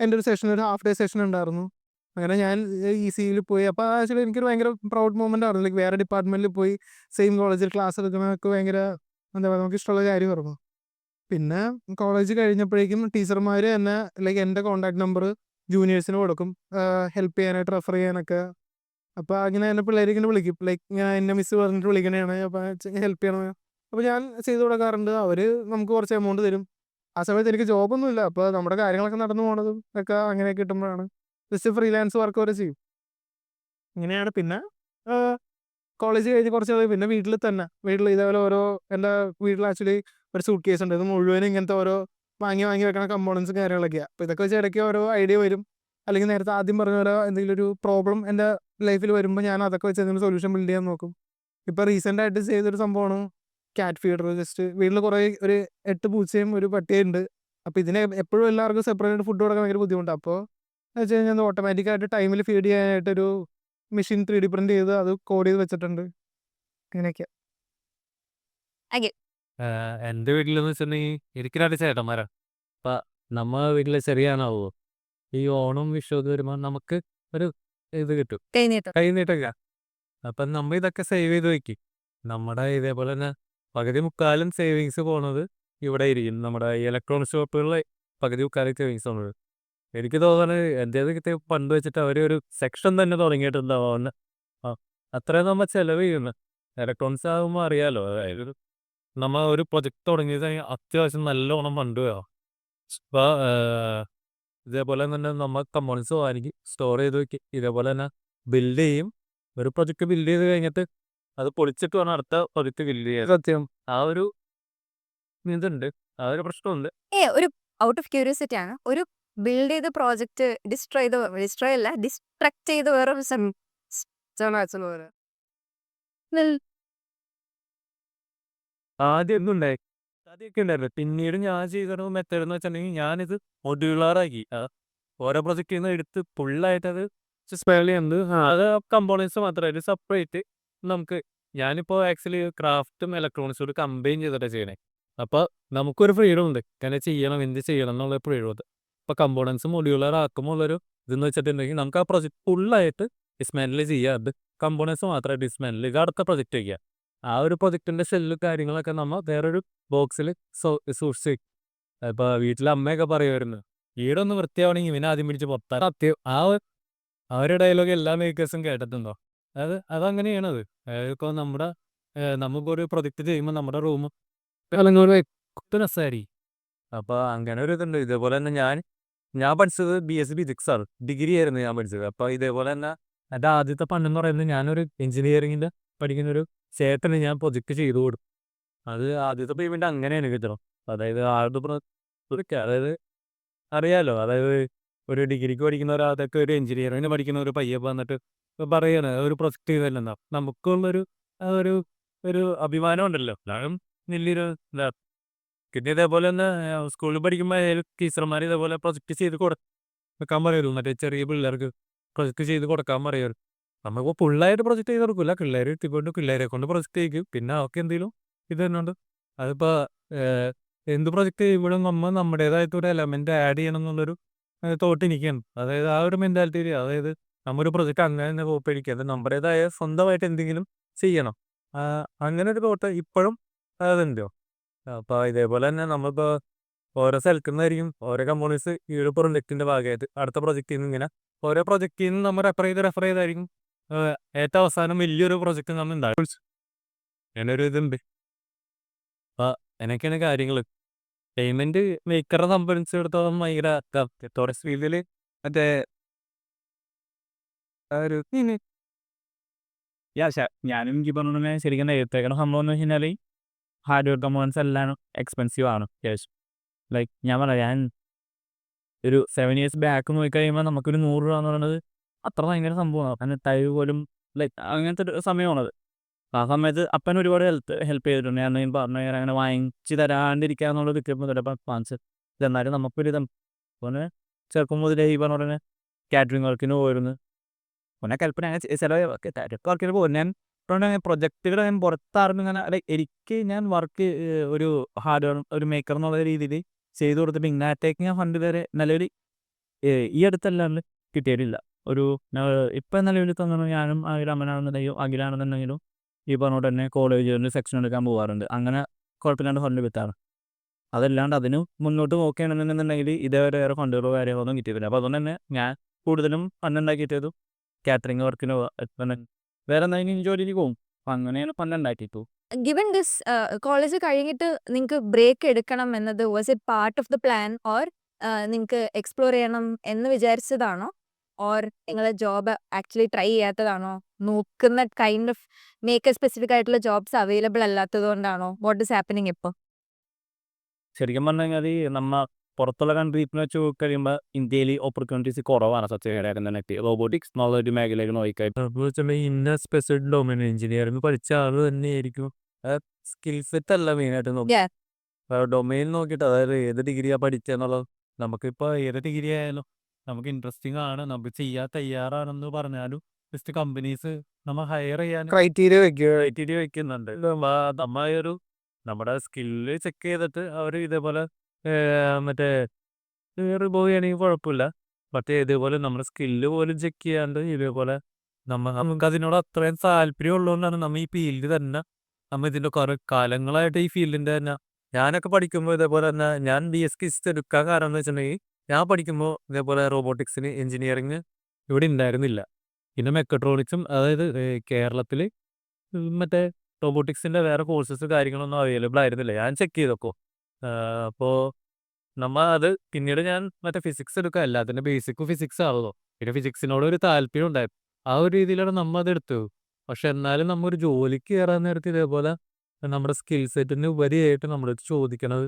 എൻ്റെ ഒരു സെഷൻ, ഒരു ഹാഫ് ഡേ സെഷൻ ഉണ്ടായിരുന്നു. അങ്ങനെ ഞാൻ ECയിൽ പോയി. അപ്പോൾ ആക്ച്വലി എനിക്കൊരു ഭയങ്കര പ്രൗഡ് മൊമെൻ്റ് ആയിരുന്നു. ലൈക്ക് വേറെ ഡിപ്പാർട്ട്മെൻറ്റിൽ പോയി സെയിം കോളേജിൽ ക്ലാസ് എടുക്കുന്നതൊക്കെ ഭയങ്കര എന്താ പറയുക, നമുക്ക് ഇഷ്ടമുള്ള കാര്യമായിരുന്നു. പിന്നെ കോളേജ് കഴിഞ്ഞപ്പോഴേക്കും ടീച്ചർമാർ തന്നെ ലൈക്ക് എൻ്റെ കോൺടാക്ട് നമ്പർ ജൂനിയേഴ്സിന് കൊടുക്കും, ഹെൽപ്പ് ചെയ്യാനായിട്ട്, റെഫർ ചെയ്യാനൊക്കെ. അപ്പോൾ അങ്ങനെ എന്നെ പിള്ളേർ ഇങ്ങനെ വിളിക്കും, ലൈക്ക് ഞാൻ എന്നെ മിസ് പറഞ്ഞിട്ട് വിളിക്കണതാണ്, അപ്പോൾ ഹെൽപ്പ് ചെയ്യണം. അപ്പോൾ ഞാൻ ചെയ്ത് കൊടുക്കാറുണ്ട്. അവർ നമുക്ക് കുറച്ച് എമൗണ്ട് തരും. ആ സമയത്ത് എനിക്ക് ജോബൊന്നുമില്ല, അപ്പോൾ നമ്മുടെ കാര്യങ്ങളൊക്കെ നടന്നു പോണതും ഒക്കെ അങ്ങനെയൊക്കെ കിട്ടുമ്പോഴാണ് ജസ്റ്റ് ഫ്രീലാൻസ് വർക്ക് വരെ ചെയ്യും. ഇങ്ങനെയാണ്. പിന്നെ കോളേജ് കഴിഞ്ഞ് കുറച്ച് പിന്നെ വീട്ടിൽ ഇതേപോലെ എൻ്റെ വീട്ടിൽ ആക്ച്വലി ഒരു സൂട്ട് കേസ് ഉണ്ട്. ഇത് മുഴുവനും ഇങ്ങനത്തെ ഓരോ വാങ്ങി വെക്കണ കമ്പോണൻസും കാര്യങ്ങളൊക്കെയാണ്. അപ്പോൾ ഇതൊക്കെ വെച്ച് ഇടയ്ക്ക് ഓരോ ഐഡിയ വരും, അല്ലെങ്കിൽ നേരത്തെ ആദ്യം പറഞ്ഞ പോലെ എന്തെങ്കിലും ഒരു പ്രോബ്ലം എൻ്റെ ലൈഫിൽ വരുമ്പോൾ ഞാൻ അതൊക്കെ വെച്ച് എന്തെങ്കിലും സൊല്യൂഷൻ ബിൽഡ് ചെയ്യാൻ നോക്കും. ഇപ്പോൾ റീസെൻ്റായിട്ട് ചെയ്തൊരു സംഭവമാണ് ക്യാറ്റ് ഫീഡർ. ജസ്റ്റ് വീട്ടിൽ ഒരു 8 പൂച്ചയും ഒരു പട്ടിയുണ്ട്. അപ്പോൾ ഇതിനെ എപ്പോഴും എല്ലാവർക്കും സെപ്പറേറ്റ് ഫുഡ് കൊടുക്കാൻ ഭയങ്കര ബുദ്ധിമുട്ടാണ്. അപ്പോൾ എന്ന് വെച്ച് കഴിഞ്ഞാൽ ഓട്ടോമാറ്റിക്കായിട്ട് ടൈമിൽ ഫീഡ് ചെയ്യാനായിട്ടൊരു മെഷീൻ 3D പ്രിന്റ് ചെയ്ത് അത് കോഡ് ചെയ്ത് വെച്ചിട്ടുണ്ട്. അങ്ങനെയൊക്കെ. എൻ്റെ വീട്ടിലെന്ന് വെച്ചിട്ടുണ്ടെങ്കിൽ എനിക്ക് 2 ചേട്ടന്മാരാണ്. അപ്പം നമ്മ വീട്ടിൽ ചെറിയാനാവുമോ ഈ ഓണം വിഷു ഒക്കെ വരുമ്പോൾ നമുക്ക് ഒരു ഇത് കിട്ടും, കഴിഞ്ഞിട്ട് കൈ നീട്ടൊക്കെ. അപ്പം നമ്മൾ ഇതൊക്കെ സേവ് ചെയ്ത് വയ്ക്കും. നമ്മുടെ ഇതേപോലെ തന്നെ പകുതി മുക്കാലും സേവിങ്സ് പോണത് ഇവിടെ ഇരിക്കും. നമ്മുടെ ഈ ഇലക്ട്രോണിക് ഷോപ്പുകളിൽ പകുതി മുക്കാലും സേവിങ്സ് പോണത്. എനിക്ക് തോന്നുന്നത് എൻ്റേത് ഫണ്ട് വെച്ചിട്ട് അവർ ഒരു സെക്ഷൻ തന്നെ തുടങ്ങിയിട്ടുണ്ടാവും. ആ അത്രയും നമ്മൾ ചെലവ് ചെയ്യുന്നു. ഇലക്ട്രോണിക്സ് ആകുമ്പോൾ അറിയാലോ, അതായത് നമ്മൾ ഒരു പ്രൊജക്ട് തുടങ്ങിയത് അത്യാവശ്യം നല്ലോണം ഫണ്ട് വേണം. അപ്പോൾ ഇതേപോലെ തന്നെ നമ്മൾ കമ്പോണൻസ് വാങ്ങിക്കും, സ്റ്റോർ ചെയ്ത് വെക്കും. ഇതേപോലെ തന്നെ ബിൽഡ് ചെയ്യും. ഒരു പ്രൊജക്ട് ബിൽഡ് ചെയ്ത് കഴിഞ്ഞിട്ട് അത് പൊളിച്ചിട്ട് വേണം അടുത്ത പ്രൊജക്ട് ബിൽഡ് ചെയ്യാൻ. സത്യം. ആ ഒരു ഇതുണ്ട്, ആ ഒരു പ്രശ്നമുണ്ട്. ഒരു ഔട്ട് ഓഫ് ക്യൂരിയോസിറ്റി ആണ്. ഒരു ബിൽഡ് ചെയ്ത പ്രോജക്റ്റ് ഡിസ്ട്രോയ് അല്ല, ഡിസ്ട്രക്ട് ചെയ്ത് വേറൊരു ആദ്യം ഒന്നും ഉണ്ടായി, ആദ്യമൊക്കെ ഉണ്ടായിരുന്നു. പിന്നീട് ഞാൻ ചെയ്ത മെത്തേഡ് എന്ന് വെച്ചിട്ടുണ്ടെങ്കിൽ ഞാനിത് മൊഡ്യൂളറാക്കി. ഓരോ പ്രൊജക്റ്റിൽ നിന്ന് എടുത്ത് ഫുള്ളായിട്ട് അത് സ്പെയർ ചെയ്യുന്നത്. അത് കമ്പോണൻസ് മാത്രമായിട്ട് സെപ്പറേറ്റ് നമുക്ക്. ഞാനിപ്പോൾ ആക്ച്വലി ക്രാഫ്റ്റും ഇലക്ട്രോണിക്സും കൂടി കമ്പൈൻ ചെയ്തിട്ടാണ് ചെയ്യണേ. അപ്പോൾ നമുക്കൊരു ഫ്രീഡം ഉണ്ട്, ഇങ്ങനെ ചെയ്യണം എന്ത് ചെയ്യണം എന്നുള്ള ഫ്രീഡം ഉണ്ട്. ഇപ്പോൾ കമ്പോണൻസ് മൊഡ്യൂളർ ആക്കുമ്പോൾ ഉള്ളൊരു ഇതെന്ന് വെച്ചിട്ടുണ്ടെങ്കിൽ നമുക്ക് ആ പ്രൊജക്റ്റ് ഫുള്ളായിട്ട് ഡിസ്മാൻഡിൽ ചെയ്യാറുണ്ട്. കമ്പോണൻസ് മാത്രമായിട്ട് ഡിസ്മാൻഡിൽ ഇത് അടുത്ത പ്രൊജക്റ്റ് വയ്ക്കുക. ആ ഒരു പ്രൊജക്റ്റിൻ്റെ സെല്ല് കാര്യങ്ങളൊക്കെ നമ്മൾ വേറൊരു ബോക്സിൽ സൂക്ഷിച്ച് വയ്ക്കും. ഇപ്പോൾ വീട്ടിലെ അമ്മയൊക്കെ പറയുമായിരുന്നു, വീടൊന്ന് വൃത്തിയാവണമെങ്കിൽ ഇവനെ ആദ്യം പിടിച്ച് പുറത്താൻ. സത്യം. അവരുടെ ഡയലോഗ് എല്ലാ മേക്കേഴ്സും കേട്ടിട്ടുണ്ടോ? അതങ്ങനെയാണത്. ഇപ്പോൾ നമുക്കൊരു പ്രൊജക്റ്റ് ചെയ്യുമ്പോൾ നമ്മുടെ റൂം രസമായിരിക്കും. അപ്പോൾ അങ്ങനെ ഒരു ഇതുണ്ട്. ഇതേപോലെ തന്നെ ഞാൻ പഠിച്ചത് BSc ഫിസിക്സ് ആണ്, ഡിഗ്രി ആയിരുന്നു ഞാൻ പഠിച്ചത്. അപ്പോൾ ഇതേപോലെ തന്നെ എൻ്റെ ആദ്യത്തെ പണ്ടെന്ന് പറയുന്നത് ഞാനൊരു എഞ്ചിനീയറിങ്ങിൻ്റെ പഠിക്കുന്നൊരു ചേട്ടന് ഞാൻ പ്രൊജക്റ്റ് ചെയ്തു കൊടുക്കും. അത് ആദ്യത്തെ പേയ്മെൻറ്റ് അങ്ങനെയാണ് കിട്ടണം. അതായത് അതായത് അറിയാലോ, അതായത് ഒരു ഡിഗ്രിക്ക് പഠിക്കുന്ന ഒരാളൊക്കെ ഒരു എഞ്ചിനീയറിങ്ങിന് പഠിക്കുന്ന ഒരു പയ്യെ വന്നിട്ട് പറയാണ് ഒരു പ്രൊജക്റ്റ് ചെയ്തല്ലെന്നാ നമുക്കുള്ളൊരു ഒരു ഒരു അഭിമാനം ഉണ്ടല്ലോ. അതാണ് വലിയൊരു ഇതാ. പിന്നെ ഇതേപോലെ തന്നെ സ്കൂളിൽ പഠിക്കുമ്പോൾ ടീച്ചർമാർ ഇതേപോലെ പ്രൊജക്റ്റ് ചെയ്ത് കൊടുക്കാൻ പറയുമല്ലോ, മറ്റേ ചെറിയ പിള്ളേർക്ക് പ്രൊജക്റ്റ് ചെയ്ത് കൊടുക്കാൻ പറയുമായിരുന്നു. നമ്മളിപ്പോൾ ഫുള്ളായിട്ട് പ്രൊജക്റ്റ് ചെയ്ത് കൊടുക്കില്ല, പിള്ളേർ എത്തിക്കൊണ്ട് പിള്ളേരെ കൊണ്ട് പ്രൊജക്റ്റ് ചെയ്യിക്കും. പിന്നെ അവർക്ക് എന്തെങ്കിലും ഇത് തന്നെയുണ്ട്. അതിപ്പോൾ എന്ത് പ്രൊജക്റ്റ് ചെയ്യുമ്പോഴും നമ്മുടേതായിട്ടൊരു എലമെൻറ്റ് ആഡ് ചെയ്യണം എന്നുള്ളൊരു തോട്ട് എനിക്കാണ്. അതായത് ആ ഒരു മെൻറ്റാലിറ്റിയിൽ, അതായത് നമ്മൊരു പ്രൊജക്റ്റ് അങ്ങനെ തന്നെ കോപ്പിയടിക്കുക, അത് നമ്മുടേതായ സ്വന്തമായിട്ട് എന്തെങ്കിലും ചെയ്യണം. അങ്ങനെ ഒരു തോട്ട് ഇപ്പോഴും അതുണ്ടോ. അപ്പോൾ ഇതേപോലെ തന്നെ നമ്മളിപ്പോൾ ഓരോ സ്ഥലത്തു നിന്നായിരിക്കും ഓരോ കമ്പോണൻസ് ഈ ഒരു പ്രൊജക്റ്റിൻ്റെ ഭാഗമായിട്ട് അടുത്ത പ്രൊജക്റ്റിൽ നിന്ന് ഇങ്ങനെ ഓരോ പ്രൊജക്റ്റിൽ നിന്ന് നമ്മൾ റെഫർ ചെയ്തായിരിക്കും ഏറ്റവും അവസാനം വലിയൊരു പ്രൊജക്റ്റ് നമ്മൾ ഉണ്ടാകും. അങ്ങനെ ഒരു ഇതുണ്ട്. അപ്പോൾ അങ്ങനെയൊക്കെയാണ് കാര്യങ്ങൾ. പേയ്മെൻറ്റ് മേക്കറെ സംബന്ധിച്ചിടത്തോളം ഭയങ്കര ടോറസ് ഫീൽഡിൽ മറ്റേ ഒരു ഞാനും എനിക്ക് പറഞ്ഞ ശരിക്കും എഴുത്തേക്കണ സംഭവം എന്ന് വെച്ച് കഴിഞ്ഞാൽ ഹാർഡ്വെയർ കമ്പോണൻസ് എല്ലാം എക്സ്പെൻസീവ് ആണ്. ലൈക്ക് ഞാൻ പറയാം, ഒരു 7 years ബാക്ക് നോക്കി കഴിയുമ്പോൾ നമുക്കൊരു 100 രൂപ എന്ന് പറയുന്നത് അത്ര ഭയങ്കര സംഭവമാണ്. അങ്ങനെ ടൈം പോലും ലൈക്ക് അങ്ങനത്തെ ഒരു സമയമാണത്. ആ സമയത്ത് അപ്പൻ ഒരുപാട് ഹെൽപ്പ് ചെയ്തിട്ടുണ്ട്. ഞാൻ പറഞ്ഞു അങ്ങനെ വാങ്ങിച്ച് തരാണ്ടിരിക്കുക എന്നുള്ളത് കിട്ടുമ്പോൾ ചിലപ്പോൾ വാങ്ങിച്ച് ഇതെന്നാലും നമുക്കൊരു പിന്നെ ചെറുപ്പം മുതലേ ഈ പറഞ്ഞ പോലെ കാറ്ററിംഗ് വർക്കിന് പോയിരുന്നു. പിന്നെ കൽപ്പന അങ്ങനെ ചില കാറ്ററിംഗ് വർക്കിന് പോകും. ഞാൻ പ്രൊജക്റ്റുകൾ ഞാൻ പുറത്താറുണ്ട്. ഇങ്ങനെ എനിക്ക് ഞാൻ വർക്ക് ഒരു ഹാർഡ്വെയർ ഒരു മേക്കർ എന്നുള്ള രീതിയിൽ ചെയ്തു കൊടുത്തിട്ട് ഇങ്ങനത്തേക്ക് ഞാൻ ഫണ്ട് വരെ നിലവിൽ ഈ അടുത്തല്ലാണ്ട് കിട്ടിയിട്ടില്ല. ഒരു ഇപ്പം നിലവിൽ തന്നെ ഞാനും അമനാണെന്നുണ്ടെങ്കിലും അഖിലാണെന്നുണ്ടെങ്കിലും ഈ പറഞ്ഞോട്ട് തന്നെ കോളേജിൽ സെക്ഷൻ എടുക്കാൻ പോകാറുണ്ട്. അങ്ങനെ കുഴപ്പമില്ലാണ്ട് ഫണ്ട് കിട്ടാറ്. അതല്ലാണ്ട് അതിന് മുന്നോട്ട് നോക്കുകയാണെന്നുണ്ടെങ്കിൽ ഇതേവരെ വേറെ ഫണ്ടുകളോ കാര്യങ്ങളൊന്നും കിട്ടിയിട്ടില്ല. അപ്പോൾ അതുകൊണ്ട് തന്നെ ഞാൻ കൂടുതലും ഫണ്ട് ഉണ്ടാക്കിയിട്ടതും കാറ്ററിംഗ് വർക്കിനോ വേറെ എന്തെങ്കിലും ജോലിക്ക് പോകും. അപ്പം അങ്ങനെയാണ് ഫണ്ട് ഉണ്ടാക്കിയിട്ടു. ഗിവൻ ദിസ് കോളേജ് കഴിഞ്ഞിട്ട് നിങ്ങൾക്ക് ബ്രേക്ക് എടുക്കണം എന്നത് was it part of the plan, or നിങ്ങൾക്ക് എക്സ്പ്ലോർ ചെയ്യണം എന്ന് വിചാരിച്ചതാണോ, ഓർ നിങ്ങൾ ജോബ് ആക്ച്വലി ട്രൈ ചെയ്യാത്തതാണോ, നോക്കുന്ന കൈൻഡ് ഓഫ് മേക്കർ സ്പെസിഫിക് ആയിട്ടുള്ള ജോബ്സ് അവൈലബിൾ അല്ലാത്തത് കൊണ്ടാണോ? വാട്ട് ഇസ് ഹാപ്പനിങ് ഇപ്പോൾ? ശരിക്കും പറഞ്ഞു കഴിഞ്ഞാൽ നമ്മൾ പുറത്തുള്ള കൺട്രീസിൽ വെച്ച് കഴിയുമ്പോൾ ഇന്ത്യയിൽ ഓപ്പർച്യൂണിറ്റീസ് കുറവാണ്. സത്യമായിട്ട് റോബോട്ടിക്സ് എന്നുള്ള ഒരു മേഖലയിൽ നോക്കിക്കഴിഞ്ഞാൽ ഇന്ന സ്പെസിഫിക് ഡൊമൈൻ എഞ്ചിനീയറിംഗ് പഠിച്ച ആൾ തന്നെയായിരിക്കും സ്കിൽ സെറ്റ് അല്ല മെയിനായിട്ട് നോക്കും. Yeah. ഡൊമൈൻ നോക്കിയിട്ട്, അതായത് ഏത് ഡിഗ്രിയാണ് പഠിച്ചതെന്നുള്ളത്. നമുക്കിപ്പോൾ ഏത് ഡിഗ്രി ആയാലും നമുക്ക് ഇൻട്രസ്റ്റിംഗ് ആണ്, നമുക്ക് ചെയ്യാൻ തയ്യാറാണെന്ന് പറഞ്ഞാലും ജസ്റ്റ് കമ്പനീസ് നമ്മൾ ഹയർ ചെയ്യാൻ ക്രൈറ്റീരിയ വെക്കുക. ക്രൈറ്റീരിയ വെക്കുന്നുണ്ട്. ഒരു നമ്മുടെ സ്കില്ല് ചെക്ക് ചെയ്തിട്ട് അവർ ഇതേപോലെ മറ്റേ റിമൂവ് ചെയ്യണമെങ്കിൽ കുഴപ്പമില്ല. പക്ഷേ ഇതേപോലെ നമ്മുടെ സ്കില്ല് പോലും ചെക്ക് ചെയ്യാണ്ട് ഇതേപോലെ നമുക്ക് അതിനോട് അത്രയും താല്പര്യം ഉള്ളതുകൊണ്ടാണ് നമ്മൾ ഈ ഫീൽഡ് തന്നെ നമ്മ ഇതിൻ്റെ കുറേ കാലങ്ങളായിട്ട് ഈ ഫീൽഡിൻ്റെ തന്നെ ഞാനൊക്കെ പഠിക്കുമ്പോൾ ഇതേപോലെ തന്നെ ഞാൻ BSc എടുക്കാൻ കാരണം എന്ന് വെച്ചിട്ടുണ്ടെങ്കിൽ ഞാൻ പഠിക്കുമ്പോൾ ഇതേപോലെ റോബോട്ടിക്സിന് എഞ്ചിനീയറിങ് ഇവിടെ ഉണ്ടായിരുന്നില്ല. പിന്നെ മെക്കട്രോണിക്സും അതായത് കേരളത്തിൽ മറ്റേ റോബോട്ടിക്സിൻ്റെ വേറെ കോഴ്സസ് കാര്യങ്ങളൊന്നും അവൈലബിൾ ആയിരുന്നില്ല. ഞാൻ ചെക്ക് ചെയ്തപ്പോൾ അപ്പോൾ അത് പിന്നീട് ഞാൻ മറ്റേ ഫിസിക്സ് എടുക്കുക എല്ലാത്തിൻ്റെ ബേസിക് ഫിസിക്സ് ആണല്ലോ. പിന്നെ ഫിസിക്സിനോട് ഒരു താല്പര്യം ഉണ്ടായിരുന്നു. ആ ഒരു രീതിയിലാണ് അത് എടുത്തത്. പക്ഷെ എന്നാലും നമ്മ ഒരു ജോലിക്ക് കയറാൻ നേരത്ത് ഇതേപോലെ നമ്മുടെ സ്കിൽ സെറ്റിന് ഉപരിയായിട്ട് നമ്മുടെ അടുത്ത് ചോദിക്കണത്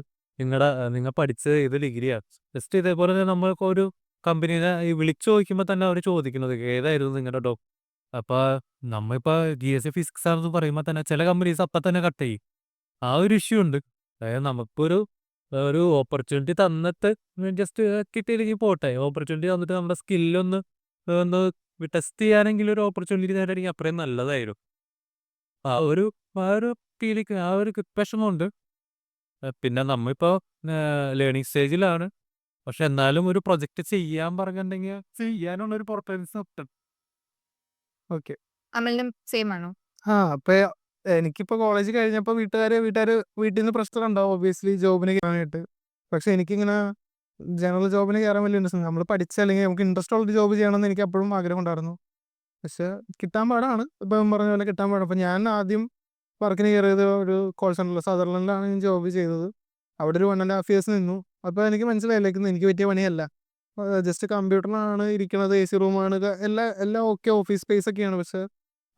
നിങ്ങൾ പഠിച്ചത് ഏത് ഡിഗ്രിയാണ്. ജസ്റ്റ് ഇതേപോലെ തന്നെ നമ്മൾക്ക് ഒരു കമ്പനീനെ ഈ വിളിച്ചു ചോദിക്കുമ്പോൾ തന്നെ അവർ ചോദിക്കുന്നത് ഏതായിരുന്നു നിങ്ങളുടെ ഡോക്ടർ. അപ്പോൾ നമ്മളിപ്പോൾ GSC ഫിസിക്സ് ആണെന്ന് പറയുമ്പോൾ തന്നെ ചില കമ്പനീസ് അപ്പം തന്നെ കട്ട് ചെയ്യും. ആ ഒരു ഇഷ്യൂ ഉണ്ട്. അതായത് നമുക്കൊരു ഒരു ഓപ്പർച്യൂണിറ്റി തന്നിട്ട് ജസ്റ്റ് കിട്ടിയില്ലെങ്കിൽ പോട്ടെ. ഓപ്പർച്യൂണിറ്റി തന്നിട്ട് നമ്മുടെ സ്കില്ലൊന്ന് ഒന്ന് ടെസ്റ്റ് ചെയ്യാനെങ്കിലും ഒരു ഓപ്പർച്യൂണിറ്റി നേടാണെങ്കിൽ അത്രയും നല്ലതായിരുന്നു. ആ ഒരു ആ ഒരു ഫീലിംഗ് ആ ഒരു വിഷമമുണ്ട്. പിന്നെ നമ്മളിപ്പോൾ ലേണിംഗ് സ്റ്റേജിലാണ്. പക്ഷെ എന്നാലും ഒരു പ്രൊജക്റ്റ് ചെയ്യാൻ പറഞ്ഞിട്ടുണ്ടെങ്കിൽ ചെയ്യാനുള്ള ഒരു പ്രിപ്പറേഷൻസ് ഉണ്ട്. ഓക്കെ. അമലിനും സെയിം ആണോ? അപ്പൊ എനിക്കിപ്പോ കോളേജ് കഴിഞ്ഞപ്പോൾ വീട്ടുകാര് വീട്ടിൽ നിന്ന് പ്രശ്നം ഉണ്ടാവും ഒബ്വിയസ്ലി ജോബിന് കയറാനായിട്ട്. പക്ഷെ എനിക്കിങ്ങനെ ജനറൽ ജോബിന് കയറാൻ വലിയ ഇൻട്രസ്റ്റ് നമ്മൾ പഠിച്ച അല്ലെങ്കിൽ നമുക്ക് ഇൻട്രസ്റ്റ് ഉള്ള ജോബ് ചെയ്യണമെന്ന് എനിക്ക് അപ്പോഴും ആഗ്രഹം ഉണ്ടായിരുന്നു. പക്ഷെ കിട്ടാൻ പാടാണ്. ഇപ്പം പറഞ്ഞ പോലെ കിട്ടാൻ പാടാണ്. അപ്പം ഞാൻ ആദ്യം വർക്കിന് കയറിയത് ഒരു കോൾ സെൻ്ററിൽ സദർലൻഡിലാണ് ഞാൻ ജോബ് ചെയ്തത്. അവിടെ ഒരു 1.5 years നിന്നു. അപ്പോൾ എനിക്ക് മനസ്സിലായില്ലേക്കുന്നു എനിക്ക് പറ്റിയ പണിയല്ല. ജസ്റ്റ് കമ്പ്യൂട്ടറിലാണ് ഇരിക്കുന്നത്, AC റൂമാണ്, എല്ലാം ഓക്കെ, ഓഫീസ് സ്പേസ് ഒക്കെയാണ്. പക്ഷെ